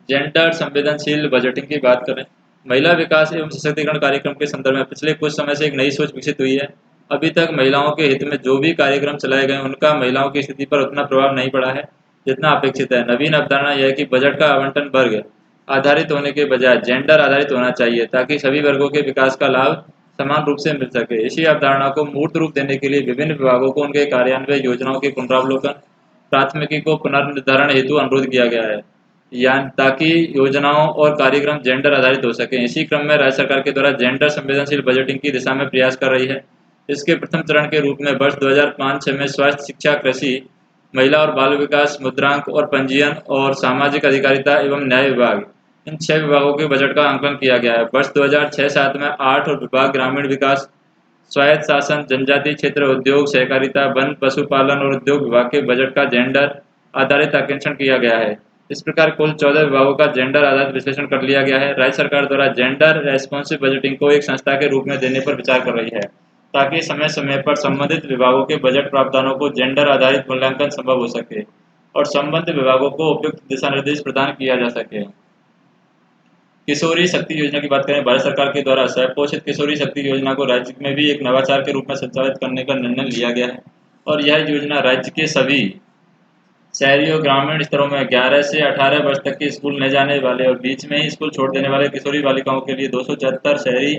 A: जेंडर संवेदनशील बजटिंग की बात करें, महिला विकास एवं सशक्तिकरण कार्यक्रम के संदर्भ में पिछले कुछ समय से एक नई सोच विकसित हुई है। अभी तक महिलाओं के हित में जो भी कार्यक्रम चलाए गए उनका महिलाओं की स्थिति पर उतना प्रभाव नहीं पड़ा है जितना अपेक्षित है। नवीन अवधारणा यह है कि बजट का आवंटन वर्ग आधारित होने के बजाय जेंडर आधारित होना चाहिए ताकि सभी वर्गों के विकास का लाभ समान रूप से मिल सके। इसी अवधारणा को मूर्त रूप देने के लिए विभिन्न विभागों को उनके कार्यान्वयन योजनाओं के पुनरावलोकन, प्राथमिकी को पुनर्निर्धारण हेतु अनुरोध किया गया है ताकि योजनाओं और कार्यक्रम जेंडर आधारित हो सकें। इसी क्रम में राज्य सरकार के द्वारा जेंडर संवेदनशील बजटिंग की दिशा में प्रयास कर रही है। इसके प्रथम चरण के रूप में वर्ष 2005-06 में स्वास्थ्य, शिक्षा, कृषि, महिला और बाल विकास, मुद्रांक और पंजीयन और सामाजिक अधिकारिता एवं न्याय विभाग, इन 6 विभागों के बजट का आंकलन किया गया है। वर्ष 2006-07 में 8 और विभाग ग्रामीण विकास, स्वायत्त शासन, जनजातीय क्षेत्र, उद्योग, सहकारिता, वन, पशुपालन और उद्योग विभाग के बजट का जेंडर आधारित आकलन किया गया है। इस प्रकार कुल 14 विभागों का जेंडर आधारित विश्लेषण कर लिया गया है। राज्य सरकार द्वारा जेंडर रेस्पॉन्सिव बजटिंग को एक संस्था के रूप में देने पर विचार कर रही है ताकि समय समय पर संबंधित विभागों के बजट प्रावधानों को जेंडर आधारित मूल्यांकन संभव हो सके और संबंधित विभागों को उपयुक्त दिशा निर्देश प्रदान किया जा सके। किशोरी शक्ति योजना की बात करें, भारत सरकार के द्वारा स्वपोषित किशोरी शक्ति योजना को राज्य में भी एक नवाचार के रूप में संचालित करने का निर्णय लिया गया है और यह योजना राज्य के सभी शहरी और ग्रामीण स्तरों में 11 से 18 वर्ष तक के स्कूल न जाने वाले और बीच में ही स्कूल छोड़ देने वाले किशोरी बालिकाओं के लिए 274 शहरी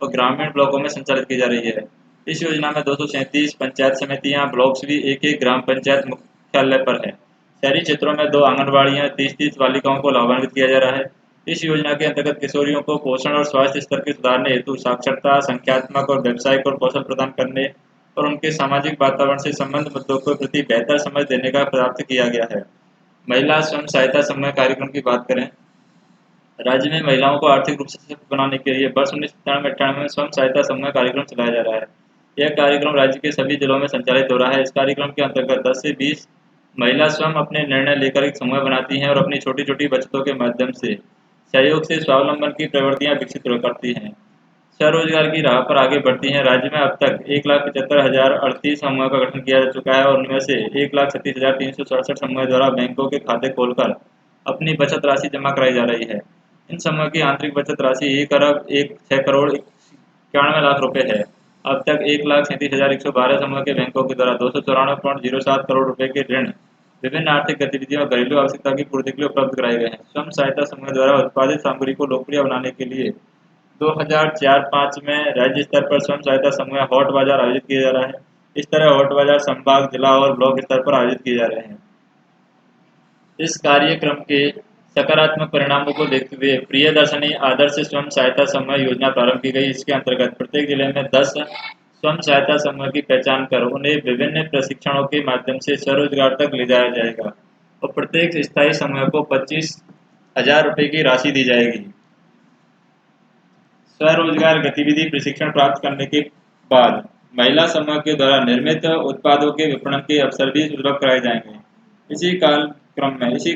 A: और ग्रामीण ब्लॉकों में संचालित की जा रही है। इस योजना में 237 पंचायत समितियां, ब्लॉक्स भी एक ग्राम पंचायत मुख्यालय पर है। शहरी क्षेत्रों में 2 आंगनबाड़ियां 30-30 बालिकाओं को लाभान्वित किया जा रहा है। इस योजना के अंतर्गत किशोरियों को पोषण और स्वास्थ्य स्तर के सुधारने हेतु साक्षरता, संख्यात्मक और व्यावसायिक और कौशल प्रदान करने और उनके सामाजिक वातावरण से संबंध मुद्दों के प्रति बेहतर समझ देने का प्राप्त किया गया है। महिला स्वयं सहायता समूह कार्यक्रम की बात करें, राज्य में महिलाओं को आर्थिक रूप से सशक्त बनाने के लिए वर्ष 1997-98 में स्वयं सहायता समूह कार्यक्रम चलाया जा रहा है। यह कार्यक्रम राज्य के सभी जिलों में संचालित हो रहा है। इस कार्यक्रम के अंतर्गत 10 से 20 महिला स्वयं अपने निर्णय लेकर एक समूह बनाती हैं और अपनी छोटी छोटी बचतों के माध्यम से सहयोग से स्वावलंबन की प्रवृत्तियां विकसित करती हैं, स्वरोजगार की राह पर आगे बढ़ती हैं। राज्य में अब तक 1,75,038 समूह का गठन किया जा चुका है और उनमें से 1,37,367 समूह द्वारा बैंकों के खाते खोलकर अपनी बचत राशि जमा कराई जा रही है। इन समूहों की आंतरिक बचत राशि 1 अरब 6 करोड़ 91 लाख रुपए है। अब तक 1,37,112 समूह के बैंकों के द्वारा 294,07 करोड़ रुपए के ऋण विभिन्न आर्थिक गतिविधियों और घरेलू आवश्यकता की पूर्ति के लिए उपलब्ध कराए गए हैं। स्वयं सहायता समूह द्वारा उत्पादित सामग्री को लोकप्रिय बनाने के लिए 2004-05 में राज्य स्तर पर स्वयं सहायता समूह हॉट बाजार आयोजित किया जा रहा है। इस तरह हॉट बाजार संभाग, जिला और ब्लॉक स्तर पर आयोजित किए जा रहे हैं। इस कार्यक्रम के सकारात्मक परिणामों को देखते हुए प्रियदर्शनी आदर्श स्वयं सहायता समूह योजना प्रारंभ की गई। इसके अंतर्गत प्रत्येक जिले में 10 स्वयं सहायता समूह की पहचान कर उन्हें विभिन्न प्रशिक्षणों के माध्यम से स्वरोजगार तक ले जाया जाएगा और प्रत्येक स्थायी समूह को 25,000 रुपये की राशि दी जाएगी। स्वरोजगार गतिविधि प्रशिक्षण प्राप्त करने के बाद महिला समूह के द्वारा निर्मित उत्पादों के विपणन के अवसर भी सुलभ कराए जाएंगे। इसी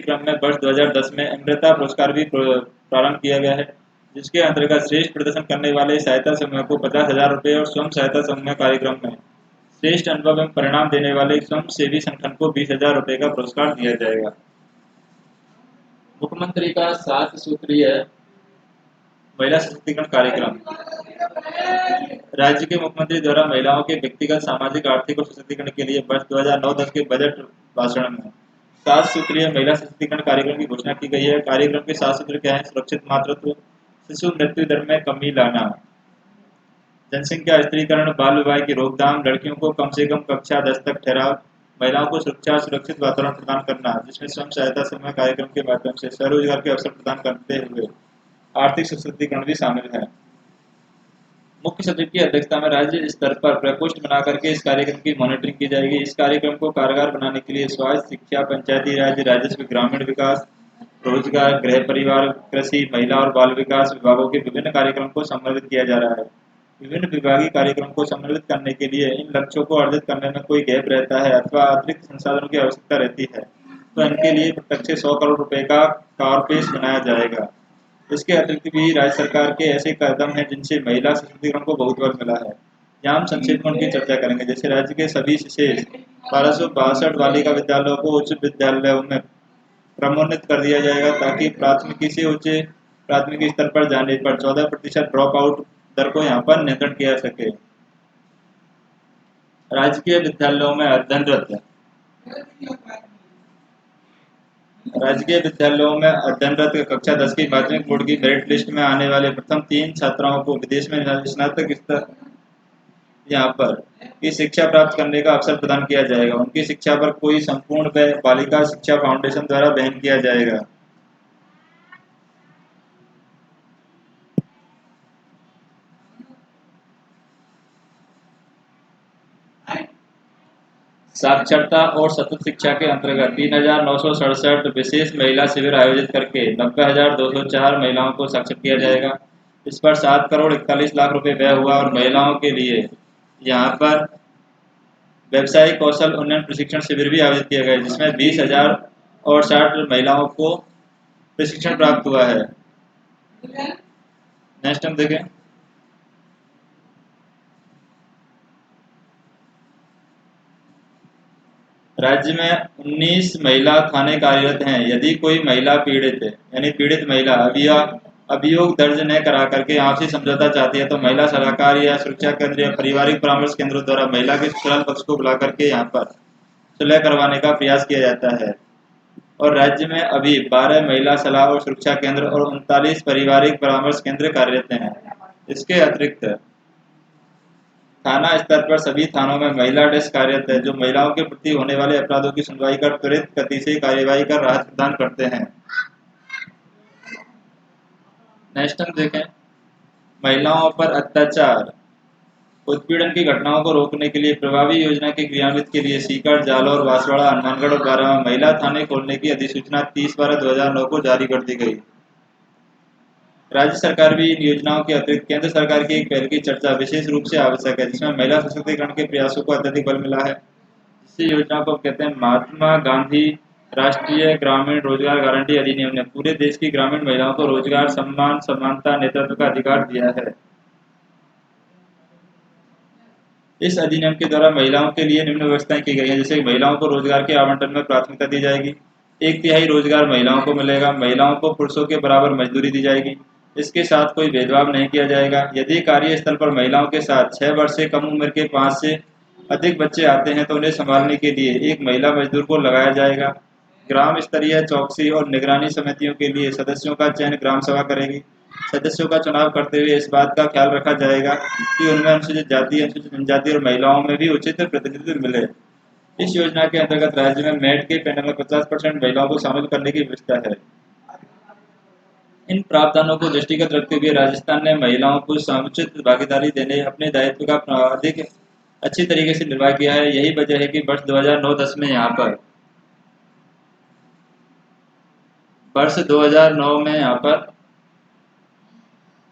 A: क्रम में वर्ष 2010 में अमृता पुरस्कार भी प्रारंभ किया गया है, जिसके अंतर्गत श्रेष्ठ प्रदर्शन करने वाले सहायता समूह को 50,000 रुपये और स्वयं सहायता समूह कार्यक्रम में श्रेष्ठ अनुभव एवं परिणाम देने वाले स्वयं सेवी संगठन को 20,000 रुपये का पुरस्कार दिया जाएगा। मुख्यमंत्री का 7 सूत्रीय महिला सशक्तिकरण कार्यक्रम। राज्य के मुख्यमंत्री द्वारा महिलाओं के व्यक्तिगत, सामाजिक, आर्थिक और सशक्तिकरण के लिए वर्ष 2009-10 के बजट भाषण में 7 सूत्रीय महिला सशक्तिकरण कार्यक्रम की घोषणा की गई है। कार्यक्रम के 7 सूत्र क्या है? सुरक्षित मातृत्व, शिशु मृत्यु दर में कमी लाना, जनसंख्या स्थिरीकरण, बाल विवाह की रोकथाम, लड़कियों को कम से कम कक्षा 10 तक ठहराव, महिलाओं को सुरक्षा और सुरक्षित वातावरण प्रदान करना, जिसमें स्वयं सहायता समूह कार्यक्रम के माध्यम से स्वरोजगार के अवसर प्रदान करते हुए आर्थिक सशक्तिकरण भी शामिल है। मुख्य सचिव की अध्यक्षता में राज्य स्तर पर प्रकोष्ठ बना करके इस कार्यक्रम की मॉनिटरिंग की जाएगी। इस कार्यक्रम को कारगर बनाने के लिए स्वास्थ्य, शिक्षा, पंचायती राज, राजस्व, ग्रामीण विकास, रोजगार, गृह परिवार, कृषि, महिला और बाल विकास विभागों के विभिन्न कार्यक्रम को समन्वित किया जा रहा है। विभिन्न विभागीय कार्यक्रम को समन्वित करने के लिए इन लक्ष्यों को अर्जित करने में कोई गैप रहता है अथवा अतिरिक्त संसाधनों की आवश्यकता रहती है, तो इनके लिए प्रत्यक्ष से 100 करोड़ रुपए का कारपेश बनाया जाएगा। इसके अतिरिक्त भी राज्य सरकार के ऐसे कदम हैं जिनसे महिला सशक्तिकरण को बहुत बल मिला है। यहाँ हम संक्षेप में उनकी चर्चा करेंगे। जैसे राज्य के सभी शेष 1262 बालिका विद्यालयों को उच्च विद्यालयों में क्रमोन्नत कर दिया जाएगा, ताकि प्राथमिकी से उच्च प्राथमिकी स्तर पर जाने पर 14% ड्रॉप आउट दर को यहाँ पर नियंत्रण किया जा सके। राजकीय विद्यालयों में अध्ययनरत कक्षा 10 की माध्यमिक बोर्ड की मेरिट लिस्ट में आने वाले प्रथम 3 छात्राओं को विदेश में स्नातक स्तर यहाँ पर की शिक्षा प्राप्त करने का अवसर प्रदान किया जाएगा। उनकी शिक्षा पर कोई संपूर्ण व्यय बालिका शिक्षा फाउंडेशन द्वारा वहन किया जाएगा। साक्षरता और सतत शिक्षा के अंतर्गत 3,967 विशेष महिला शिविर आयोजित करके 90,204 महिलाओं को साक्षर किया जाएगा। इस पर 7,41 लाख रुपए व्यय हुआ और महिलाओं के लिए यहाँ पर व्यवसायिक कौशल उन्नयन प्रशिक्षण शिविर भी आयोजित किया गया, जिसमें 20,060 महिलाओं को प्रशिक्षण प्राप्त हुआ है। नेक्स्ट हम देखें। राज्य में 19 महिला थाने कार्यरत हैं। यदि कोई महिला पीड़ित यानी पीड़ित महिला अभियोग दर्ज न करा करके आपसी समझौता चाहती है, तो महिला सलाहकार या सुरक्षा केंद्र या पारिवारिक परामर्श केंद्रों द्वारा महिला के ससुराल पक्ष को बुला करके यहाँ पर सुलह करवाने का प्रयास किया जाता है। और राज्य में अभी 12 महिला सलाह और सुरक्षा केंद्र और 39 पारिवारिक परामर्श केंद्र कार्यरत हैं। इसके अतिरिक्त थाना स्तर पर सभी थानों में महिला डेस्क कार्यरत है, जो महिलाओं के प्रति होने वाले अपराधों की सुनवाई कर त्वरित गति से कार्यवाही कर राहत प्रदान करते हैं। नेक्स्ट हम देखें। महिलाओं पर अत्याचार उत्पीड़न की घटनाओं को रोकने के लिए प्रभावी योजना के क्रियान्वित के लिए सीकर, जालौर, बांसवाड़ा, हनुमानगढ़ और बारह में महिला थाने खोलने की अधिसूचना 30/12/2009 को जारी कर दी गई। राज्य सरकार भी इन योजनाओं के अतिरिक्त केंद्र सरकार की एक पहल की चर्चा विशेष रूप से आवश्यक है, जिसमें महिला सशक्तिकरण के प्रयासों को अत्यधिक बल मिला है। इसी योजना को कहते हैं महात्मा गांधी राष्ट्रीय ग्रामीण रोजगार गारंटी अधिनियम ने पूरे देश की ग्रामीण महिलाओं को रोजगार, सम्मान, समानता, नेतृत्व का अधिकार दिया है। इस अधिनियम के द्वारा महिलाओं के लिए निम्न व्यवस्थाएं की गई हैं। जैसे महिलाओं को रोजगार के आवंटन में प्राथमिकता दी जाएगी, एक तिहाई रोजगार महिलाओं को मिलेगा। महिलाओं को पुरुषों के बराबर मजदूरी दी जाएगी। इसके साथ कोई भेदभाव नहीं किया जाएगा। यदि कार्यस्थल पर महिलाओं के साथ 6 वर्ष से कम उम्र के 5 से अधिक बच्चे आते हैं तो उन्हें संभालने के लिए एक महिला मजदूर को लगाया जाएगा। ग्राम स्तरीय चौकसी और निगरानी समितियों के लिए सदस्यों का चयन ग्राम सभा करेगी। सदस्यों का चुनाव करते हुए इस बात का ख्याल रखा जाएगा कि उनमें अनुसूचित जाति, अनुसूचित जनजाति और महिलाओं में भी उचित प्रतिनिधित्व मिले। इस योजना के अंतर्गत राज्य में मेट के पैनल में 50% महिलाओं को शामिल करने की व्यवस्था है। इन प्रावधानों को दृष्टिगत रखते हुए राजस्थान ने महिलाओं को समुचित भागीदारी देने अपने दायित्व का अधिक अच्छी तरीके से निर्वाह किया है। यही वजह है कि वर्ष 2009 में यहाँ पर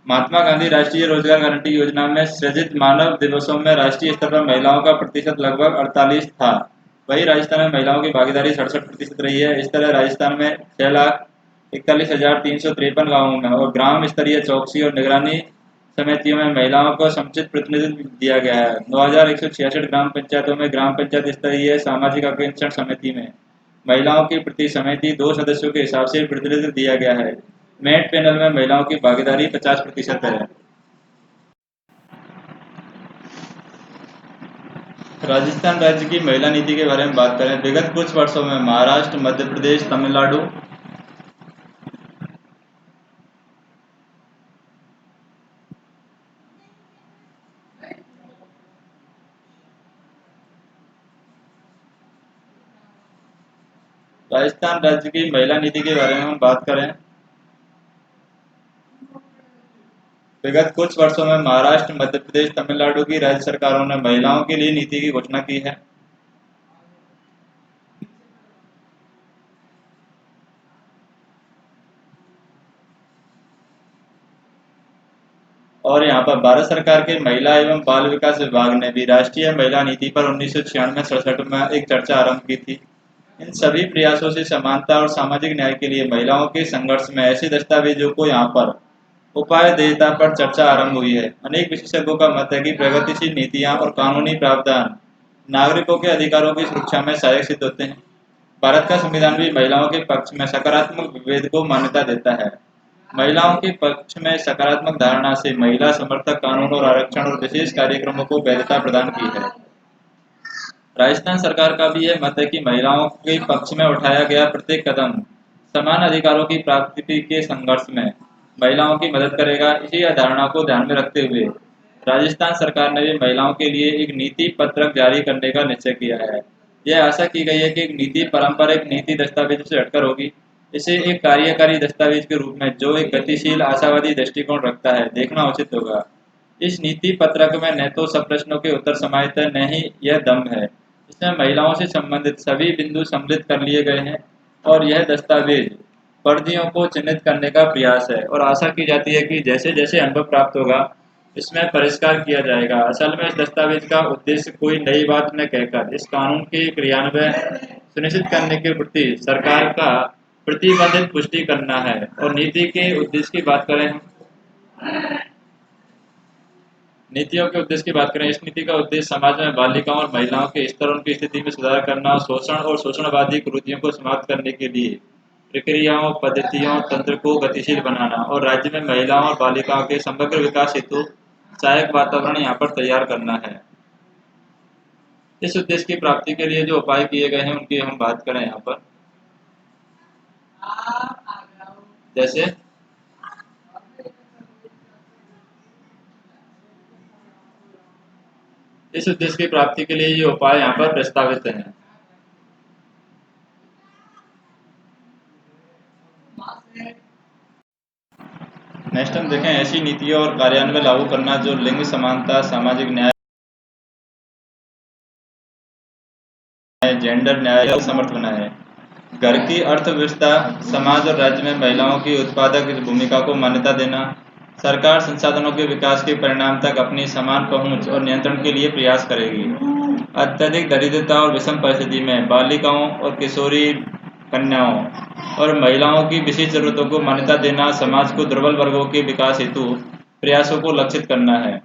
A: महात्मा गांधी राष्ट्रीय रोजगार गारंटी योजना में सृजित मानव दिवसों में राष्ट्रीय स्तर पर महिलाओं का प्रतिशत लगभग 48 था। वही राजस्थान में महिलाओं की भागीदारी 67% रही है। इस तरह राजस्थान में 6,41,353 गाँवों में और ग्राम स्तरीय चौकसी और निगरानी समितियों में महिलाओं को समुचित प्रतिनिधित्व दिया गया है। 9,166 ग्राम पंचायतों में ग्राम पंचायत स्तरीय सामाजिक आरक्षण समिति में महिलाओं की प्रति समिति 2 सदस्यों के हिसाब से प्रतिनिधित्व दिया गया है। मेट पैनल में महिलाओं की भागीदारी 50% है। राजस्थान राज्य की महिला नीति के बारे में बात करें, विगत कुछ वर्षों में महाराष्ट्र, मध्य प्रदेश, तमिलनाडु राजस्थान राज्य की महिला नीति के बारे में हम बात करें, विगत कुछ वर्षों में महाराष्ट्र, मध्य प्रदेश, तमिलनाडु की राज्य सरकारों ने महिलाओं के लिए नीति की घोषणा की है। और यहाँ पर भारत सरकार के महिला एवं बाल विकास विभाग ने भी राष्ट्रीय महिला नीति पर 1996-67 में एक चर्चा आरंभ की थी। इन सभी प्रयासों से समानता और सामाजिक न्याय के लिए महिलाओं के संघर्ष में ऐसे दस्तावेजों को यहाँ पर उपाय देयता पर चर्चा आरंभ हुई है। अनेक विशेषज्ञों का मत है कि प्रगतिशील नीतियां और कानूनी प्रावधान नागरिकों के अधिकारों की सुरक्षा में सहायक सिद्ध होते हैं। भारत का संविधान भी महिलाओं के पक्ष में सकारात्मक विभेद को मान्यता देता है। महिलाओं के पक्ष में सकारात्मक धारणा से महिला समर्थक कानून और आरक्षण और विशेष कार्यक्रमों को वैधता प्रदान की है। राजस्थान सरकार का भी यह मत है कि महिलाओं के पक्ष में उठाया गया प्रत्येक कदम समान अधिकारों की प्राप्ति के संघर्ष में महिलाओं की मदद करेगा। इसी अवधारणा को ध्यान में रखते हुए राजस्थान सरकार ने भी महिलाओं के लिए एक नीति पत्रक जारी करने का निश्चय किया है। यह आशा की गई है कि एक नीति पारंपरिक नीति दस्तावेज से हटकर होगी। इसे एक कार्यकारी दस्तावेज के रूप में जो एक गतिशील आशावादी दृष्टिकोण रखता है देखना उचित होगा। इस नीति पत्रक में न तो सब प्रश्नों के उत्तर समाहित है, न ही यह दम है। इसमें महिलाओं से संबंधित सभी बिंदु सम्मिलित कर लिए गए हैं और यह दस्तावेज वर्जियों को चिन्हित करने का प्रयास है और आशा की जाती है कि जैसे जैसे अनुभव प्राप्त होगा इसमें परिष्कार किया जाएगा। असल में इस दस्तावेज का उद्देश्य कोई नई बात न कहकर इस कानून के क्रियान्वयन सुनिश्चित करने के प्रति सरकार का प्रतिबद्ध पुष्टि करना है। और नीति के उद्देश्य की बात करें, नीतियों के उद्देश्य की बात करें, इस नीति का उद्देश्य समाज में बालिकाओं और महिलाओं के स्तर उनकी स्थिति में सुधार करना, शोषण और शोषणवादी कुरीतियों को समाप्त करने के लिए प्रक्रियाओं, पद्धतियों, तंत्र को गतिशील बनाना और राज्य में महिलाओं और बालिकाओं के समग्र विकास हेतु सहायक वातावरण यहाँ पर तैयार करना है। इस उद्देश्य की प्राप्ति के लिए जो उपाय किए गए हैं उनकी हम बात करें यहाँ पर, जैसे इस उद्देश्य की प्राप्ति के लिए ये उपाय यहाँ पर प्रस्तावित हैं। नेक्स्ट हम देखें ऐसी नीतियों और कार्यान्वयन लागू करना जो लिंग समानता, सामाजिक न्याय, जेंडर न्याय को समर्थ बनाए। घर की अर्थव्यवस्था, समाज और राज्य में महिलाओं की उत्पादक भूमिका को मान्यता देना। सरकार संसाधनों के विकास के परिणाम तक अपनी समान पहुंच और नियंत्रण के लिए प्रयास करेगी। अत्यधिक दरिद्रता और विषम परिस्थिति में बालिकाओं और किशोरी कन्याओं और महिलाओं की विशेष जरूरतों को मान्यता देना। समाज को दुर्बल वर्गों के विकास हेतु प्रयासों को लक्षित करना है।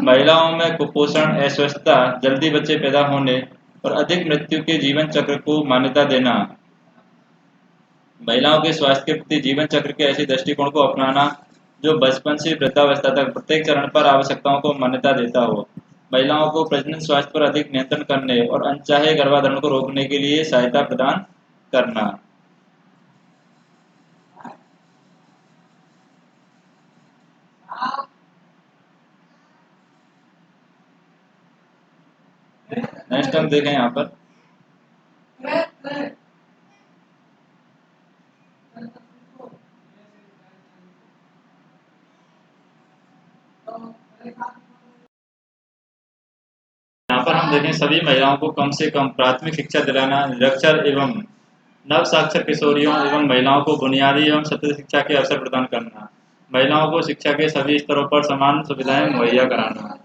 A: महिलाओं में कुपोषण, अस्वस्थता, जल्दी बच्चे पैदा होने और अधिक मृत्यु के जीवन चक्र को मान्यता देना। महिलाओं के स्वास्थ्य के प्रति जीवन चक्र के ऐसे दृष्टिकोण को अपनाना जो बचपन से वृद्धावस्था तक प्रत्येक चरण पर आवश्यकताओं को मान्यता देता हो। महिलाओं को प्रजनन स्वास्थ्य पर अधिक नियंत्रण करने और अनचाहे गर्भाधारण को रोकने के लिए सहायता प्रदान करना। नेक्स्ट हम देखें यहाँ पर हम देखें सभी महिलाओं को कम से कम प्राथमिक शिक्षा दिलाना, निरक्षर एवं नव साक्षर किशोरियों एवं महिलाओं को बुनियादी एवं सतत शिक्षा के अवसर प्रदान करना, महिलाओं को शिक्षा के सभी स्तरों पर समान सुविधाएं मुहैया कराना,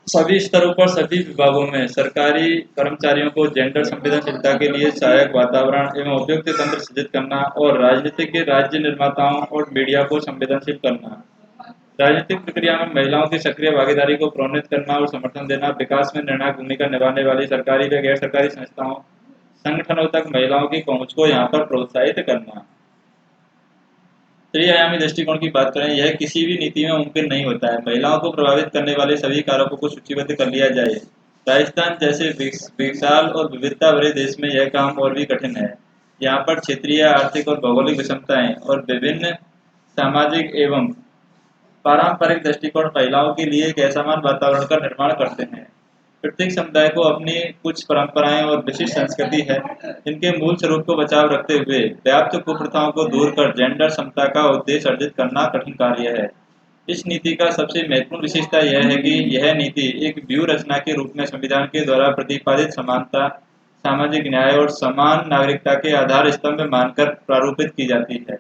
A: सभी स्तरों पर सभी विभागों में सरकारी कर्मचारियों को जेंडर संवेदनशीलता के लिए सहायक वातावरण एवं उपयुक्त तंत्र सृजित करना और राजनीतिक राज्य निर्माताओं और मीडिया को संवेदनशील करना। राजनीतिक प्रक्रिया में महिलाओं की सक्रिय भागीदारी को प्रोन्नत करना और समर्थन देना, विकास में निर्णायक भूमिका निभाने वाली सरकारी व गैर सरकारी संस्थाओं संगठनों तक महिलाओं की पहुंच को यहाँ पर प्रोत्साहित करना। त्रिआयामी दृष्टिकोण की बात करें, यह किसी भी नीति में मुमकिन नहीं होता है। महिलाओं को प्रभावित करने वाले सभी कारकों को सूचीबद्ध कर लिया जाए। राजस्थान जैसे विशाल और विविधता भरे देश में यह काम और भी कठिन है। यहाँ पर क्षेत्रीय, आर्थिक और भौगोलिक विषमताएं और विभिन्न सामाजिक एवं पारंपरिक दृष्टिकोण महिलाओं के लिए एक असमान वातावरण का निर्माण करते हैं। प्रत्येक समुदाय को अपनी कुछ परंपराएं और विशिष्ट संस्कृति है, इनके मूल स्वरूप को बचाव रखते हुए व्याप्त कुप्रथाओं को दूर कर जेंडर समता का उद्देश्य अर्जित करना कठिन कार्य है। इस नीति का सबसे महत्वपूर्ण विशेषता यह है कि यह नीति एक व्यूह रचना के रूप में संविधान के द्वारा प्रतिपादित समानता, सामाजिक न्याय और समान नागरिकता के आधार स्तंभ मानकर प्रारूपित की जाती है।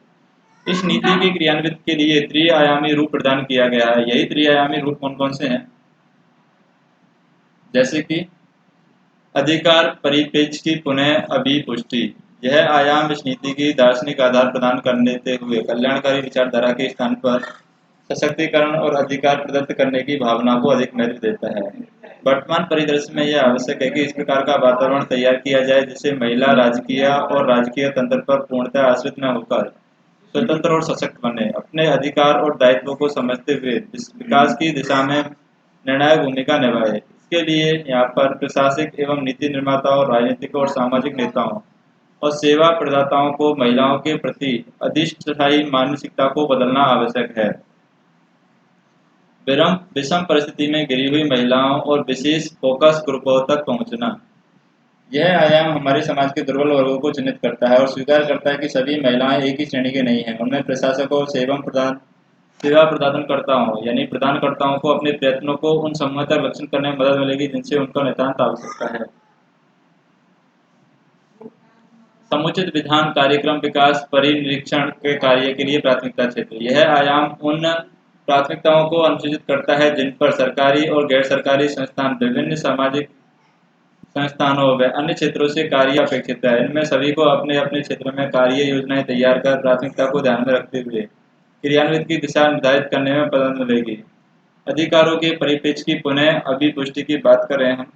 A: इस नीति के क्रियान्वित के लिए त्रिआयामी रूप प्रदान किया गया है। यही त्रिआयामी रूप कौन कौन से हैं? जैसे कि अधिकार परिपेक्ष की पुनः अभिपुष्टि। यह आयाम इस नीति की दार्शनिक आधार प्रदान करने हुए कल्याणकारी विचारधारा के स्थान पर सशक्तिकरण और अधिकार प्रदत्त करने की भावना को अधिक महत्व देता है। वर्तमान परिदृश्य में यह आवश्यक है कि इस प्रकार का वातावरण तैयार किया जाए जिससे महिला राजकीय और राजकीय तंत्र पर पूर्णतः आश्रित न होकर स्वतंत्र और सशक्त बने, अपने अधिकार और दायित्वों को समझते हुए विकास की दिशा में निर्णायक भूमिका निभाए। इसके लिए यहाँ पर प्रशासनिक एवं नीति निर्माताओं, राजनीतिक और सामाजिक नेताओं और सेवा प्रदाताओं को महिलाओं के प्रति अधिष्ठायी मानसिकता को बदलना आवश्यक है। विषम परिस्थिति में गिरी हुई महिलाओं और विशेष फोकस ग्रुपों तक पहुंचना। यह आयाम हमारे समाज के दुर्बल वर्गों को चिन्हित करता है और स्वीकार करता है कि सभी महिलाएं एक ही श्रेणी के नहीं हैं। उनमें प्रशासकों और सेवा प्रदानकर्ताओं यानी प्रदानकर्ताओं को अपने प्रयत्नों को उन समूह तक लक्षित करने में मदद मिलेगी जिनसे उनका नितांत आवश्यकता है। समुचित विधान कार्यक्रम विकास परिनिरीक्षण के कार्य के लिए प्राथमिकता क्षेत्र। यह आयाम उन प्राथमिकताओं को अनुसूचित करता है जिन पर सरकारी और गैर सरकारी संस्थान, विभिन्न सामाजिक संस्थानों व अन्य क्षेत्रों से कार्य अपेक्षित है। इनमें सभी को अपने अपने क्षेत्र में कार्य योजनाएं तैयार कर प्राथमिकता को ध्यान में रखते हुए क्रियान्वित की दिशा निर्धारित करने में मदद मिलेगी। अधिकारों के परिप्रेक्ष्य की पुनः अभिपुष्टि की बात करें हम,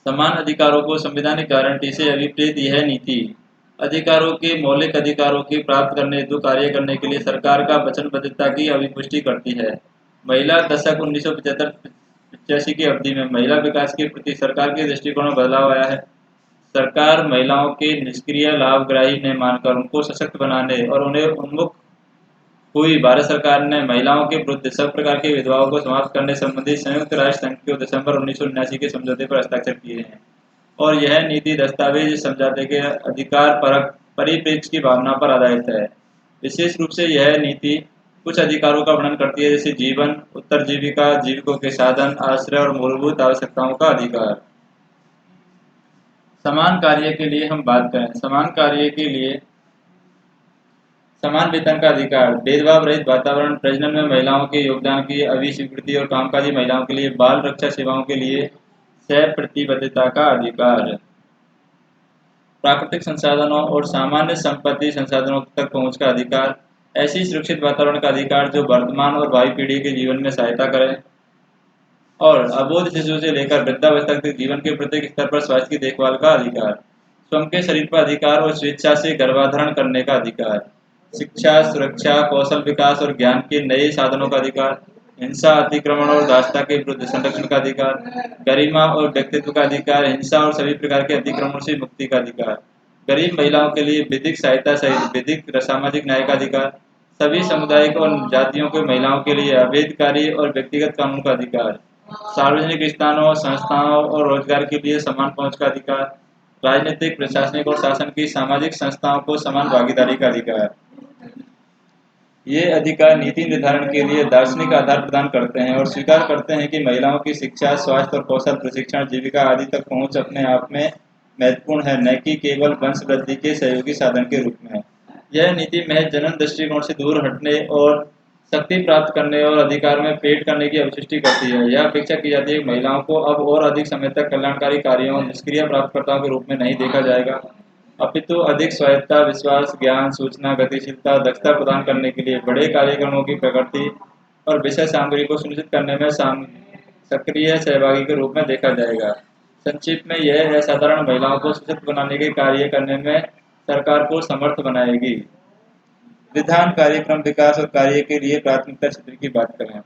A: समान अधिकारों को संवैधानिक गारंटी से अभिप्रेत यह नीति अधिकारों के मौलिक अधिकारों की प्राप्त करने हेतु कार्य करने के लिए सरकार का वचनबद्धता की अभिपुष्टि करती है। महिला दशक 1975-85 की अवधि में महिला विकास के प्रति सरकार के दृष्टिकोण में बदलाव आया है। सरकार महिलाओं के निष्क्रिय लाभग्राही न मानकर उनको सशक्त बनाने और उन्हें उन्मुख हुई। भारत सरकार ने महिलाओं के विरुद्ध सब प्रकार के भेदभाव को समाप्त करने संबंधी संयुक्त राष्ट्र संघ के दिसंबर 1979 के समझौते पर हस्ताक्षर किए हैं और यह नीति दस्तावेज इस समझौते के अधिकार परक परिप्रेक्ष्य की भावना पर आधारित है। विशेष रूप से यह नीति कुछ अधिकारों का वर्णन करती है जैसे जीवन, उत्तरजीविका, जीविकों के साधन, आश्रय और मूलभूत आवश्यकताओं का अधिकार। समान कार्य के लिए हम बात करें, समान कार्य के लिए समान वेतन का अधिकार, भेदभाव रहित वातावरण, प्रजनन में महिलाओं के योगदान की अभिस्वीकृति और कामकाजी महिलाओं के लिए बाल रक्षा सेवाओं के लिए सह प्रतिबद्धता का अधिकार, प्राकृतिक संसाधनों और सामान्य संपत्ति संसाधनों तक पहुंच का अधिकार, ऐसी सुरक्षित वातावरण का अधिकार जो वर्तमान और भावी पीढ़ी के जीवन में सहायता करे और अबोध शिशु से लेकर वृद्धावस्था तक जीवन के प्रत्येक स्तर पर स्वास्थ्य की देखभाल का अधिकार, स्वयं के शरीर पर अधिकार और स्वेच्छा से गर्भाधारण करने का अधिकार, शिक्षा, सुरक्षा, कौशल विकास और ज्ञान के नए साधनों का अधिकार, हिंसा, अतिक्रमण और दासता के विरुद्ध संरक्षण का अधिकार, गरिमा और व्यक्तित्व का अधिकार, हिंसा और सभी प्रकार के अतिक्रमण से मुक्ति का अधिकार, गरीब महिलाओं के लिए विधिक सहायता सहित विधिक सामाजिक न्याय का अधिकार, सभी सामुदायिक और जातियों के महिलाओं के लिए अभेदकारी और व्यक्तिगत कानून का अधिकार, सार्वजनिक स्थानों, संस्थाओं और रोजगार के लिए समान पहुंच का अधिकार, राजनीतिक, प्रशासनिक और शासन की सामाजिक संस्थाओं को समान भागीदारी का अधिकार। ये अधिकार नीति निर्धारण के लिए दार्शनिक आधार प्रदान करते हैं और स्वीकार करते हैं कि महिलाओं की शिक्षा, स्वास्थ्य और कौशल प्रशिक्षण, जीविका आदि तक पहुंच अपने आप में महत्वपूर्ण है, न कि केवल वंश वृद्धि के सहयोगी साधन के रूप में। यह नीति महज जनन दृष्टिकोण से दूर हटने और शक्ति प्राप्त करने और अधिकार में पेट करने की अभिसृष्टि करती है। यह अपेक्षा की जाती है कि महिलाओं को अब और अधिक समय तक कल्याणकारी कार्यों और निष्क्रिय प्राप्तकर्ताओं के रूप में नहीं देखा जाएगा, अपितु अधिक स्वायत्तता, विश्वास, ज्ञान, सूचना, गतिशीलता, दक्षता प्रदान करने के लिए बड़े कार्यक्रमों की प्रकृति और विषय सामग्री को सुनिश्चित करने में सक्रिय सहभागी के रूप में देखा जाएगा। संक्षिप्त में यह असाधारण महिलाओं को सशक्त बनाने के कार्य करने में सरकार को समर्थ बनाएगी। विधान, कार्यक्रम, विकास और कार्य के लिए प्राथमिकता क्षेत्र की बात करें।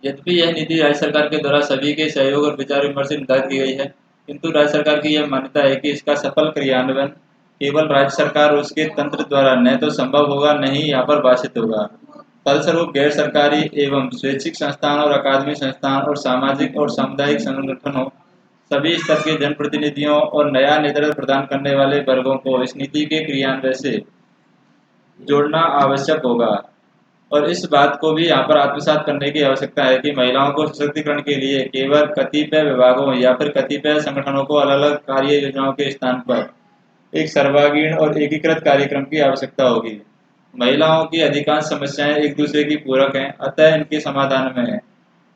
A: यद्यपि यह नीति राज्य सरकार के द्वारा सभी के सहयोग और विचार विमर्श से निर्धारित की गई है, किंतु राज्य सरकार की यह मान्यता है कि इसका सफल क्रियान्वयन केवल राज्य सरकार और उसके तंत्र द्वारा न तो संभव होगा, न ही यहाँ पर भाषित होगा। फलस्वरूप गैर सरकारी एवं स्वैच्छिक संस्थान और अकादमिक संस्थान और सामाजिक और सामुदायिक संगठनों, सभी स्तर के जनप्रतिनिधियों और नया नेतृत्व प्रदान करने वाले वर्गों को इस नीति के क्रियान्वयन से जोड़ना आवश्यक होगा। और इस बात को भी यहाँ पर आत्मसात करने की आवश्यकता है कि महिलाओं को सशक्तिकरण के लिए केवल कतिपय विभागों या फिर कतिपय संगठनों को अलग अलग कार्य योजनाओं के स्थान पर एक सर्वांगीण और एकीकृत कार्यक्रम की आवश्यकता होगी। महिलाओं की अधिकांश समस्याएं एक दूसरे की पूरक हैं, अतः इनके समाधान में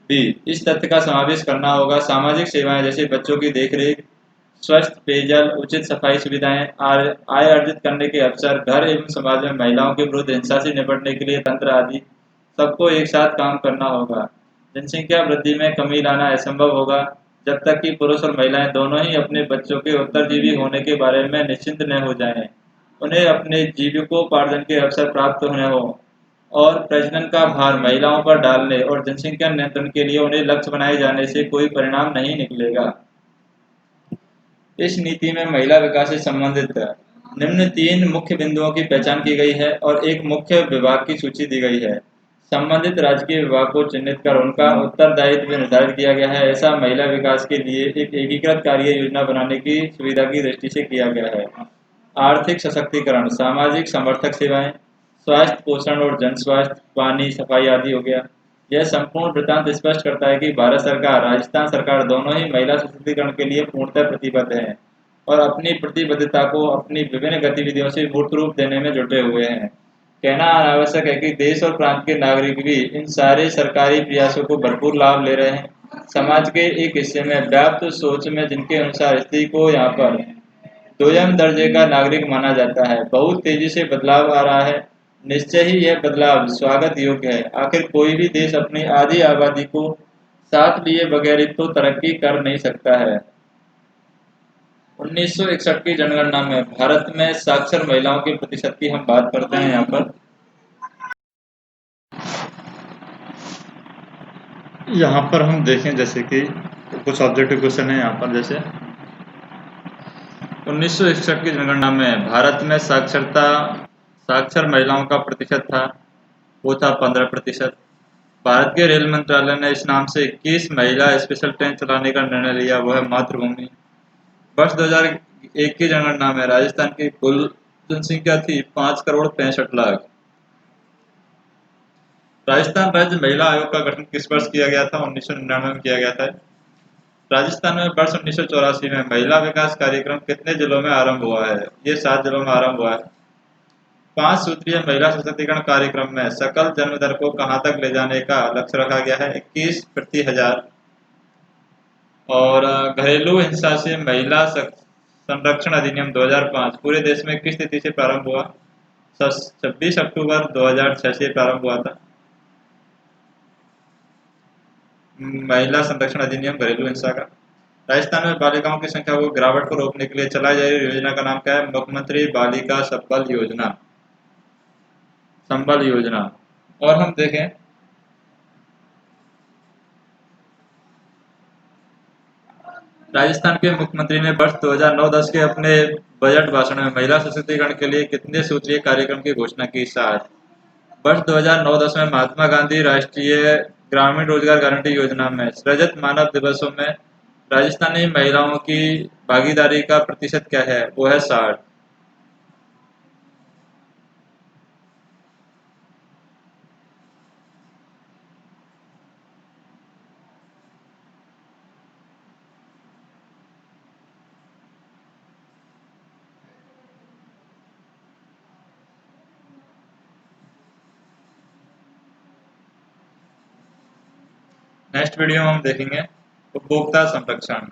A: भी इस तथ्य का समावेश करना होगा। सामाजिक सेवाएं जैसे बच्चों की देखरेख, स्वस्थ पेयजल, उचित सफाई सुविधाएं, आय अर्जित करने के अवसर, घर एवं समाज में महिलाओं के विरुद्ध हिंसा से निपटने के लिए तंत्र आदि सबको एक साथ काम करना होगा। जनसंख्या वृद्धि में कमी लाना असंभव होगा जब तक कि पुरुष और महिलाएं दोनों ही अपने बच्चों के उत्तरजीवी होने के बारे में निश्चिंत न हो जाएं, उन्हें अपने जीविकोपार्जन के अवसर प्राप्त होने हो और प्रजनन का भार महिलाओं पर डालने और जनसंख्या नियंत्रण के लिए उन्हें लक्ष्य बनाए जाने से कोई परिणाम नहीं निकलेगा। इस नीति में महिला विकास से संबंधित निम्न 3 मुख्य बिंदुओं की पहचान की गई है और एक मुख्य विभाग की सूची दी गई है। संबंधित राजकीय विभाग को चिन्हित कर उनका उत्तरदायित्व निर्धारित किया गया है। ऐसा महिला विकास के लिए एक एकीकृत कार्य योजना बनाने की सुविधा की दृष्टि से किया गया है। आर्थिक सशक्तिकरण, सामाजिक समर्थक सेवाएं, स्वास्थ्य, पोषण और जन स्वास्थ्य, पानी, सफाई आदि हो गया। यह संपूर्ण वृत्तांत स्पष्ट करता है कि भारत सरकार, राजस्थान सरकार दोनों ही महिला सशक्तिकरण के लिए पूर्णतः प्रतिबद्ध हैं और अपनी प्रतिबद्धता को अपनी विभिन्न गतिविधियों से मूर्त रूप देने में जुटे हुए हैं। कहना अनावश्यक है कि देश और प्रांत के नागरिक भी इन सारे सरकारी प्रयासों को भरपूर लाभ ले रहे हैं। समाज के एक हिस्से में व्याप्त सोच में जिनके अनुसार स्त्री को यहाँ पर दोयम दर्जे का नागरिक माना जाता है, बहुत तेजी से बदलाव आ रहा है। निश्चय ही यह बदलाव स्वागत योग्य है। आखिर कोई भी देश अपनी आधी आबादी को साथ लिए बगैर तो तरक्की कर नहीं सकता है। 1961 की जनगणना में भारत में साक्षर महिलाओं के प्रतिशत की हम बात करते हैं। यहाँ पर हम देखें जैसे कि कुछ ऑब्जेक्टिव क्वेश्चन है यहाँ पर, जैसे 1961 की जनगणना में भारत में साक्षर महिलाओं का प्रतिशत था, वो था 15%। भारत के रेल मंत्रालय ने इस नाम से 21 महिला स्पेशल ट्रेन चलाने का निर्णय लिया, वह है मातृभूमि। वर्ष 2001 की जनगणना में राजस्थान की कुल जनसंख्या थी 5,65,00,000। राजस्थान राज्य महिला आयोग का गठन किस वर्ष किया गया था? 1999 में किया गया था। राजस्थान में वर्ष 1984 में महिला विकास कार्यक्रम कितने जिलों में आरंभ हुआ है? ये 7 जिलों में आरंभ हुआ है। 5 सूत्रीय महिला सशक्तिकरण कार्यक्रम में सकल जन्म दर को कहां तक ले जाने का लक्ष्य रखा गया है? 21 प्रति हजार। और घरेलू हिंसा से महिला संरक्षण अधिनियम 2005 पूरे देश में किस तिथि से प्रारंभ हुआ? 26 अक्टूबर 2006 से प्रारंभ हुआ था। महिला संरक्षण अधिनियम घरेलू हिंसा का राजस्थान में बालिकाओं की संख्या को गिरावट को रोकने के लिए चलाई जा रही योजना का नाम क्या है? मुख्यमंत्री बालिका संबल योजना। संबल योजना। और हम देखें, राजस्थान के मुख्यमंत्री ने वर्ष 2009-10 के अपने बजट भाषण में महिला सशक्तिकरण के लिए कितने सूत्रीय कार्यक्रम की घोषणा की? 7। वर्ष 2009-10 में महात्मा गांधी राष्ट्रीय ग्रामीण रोजगार गारंटी योजना में सृजित मानव दिवसों में राजस्थानी महिलाओं की भागीदारी का प्रतिशत क्या है? वो है 60। नेक्स्ट वीडियो में हम देखेंगे उपभोक्ता संरक्षण।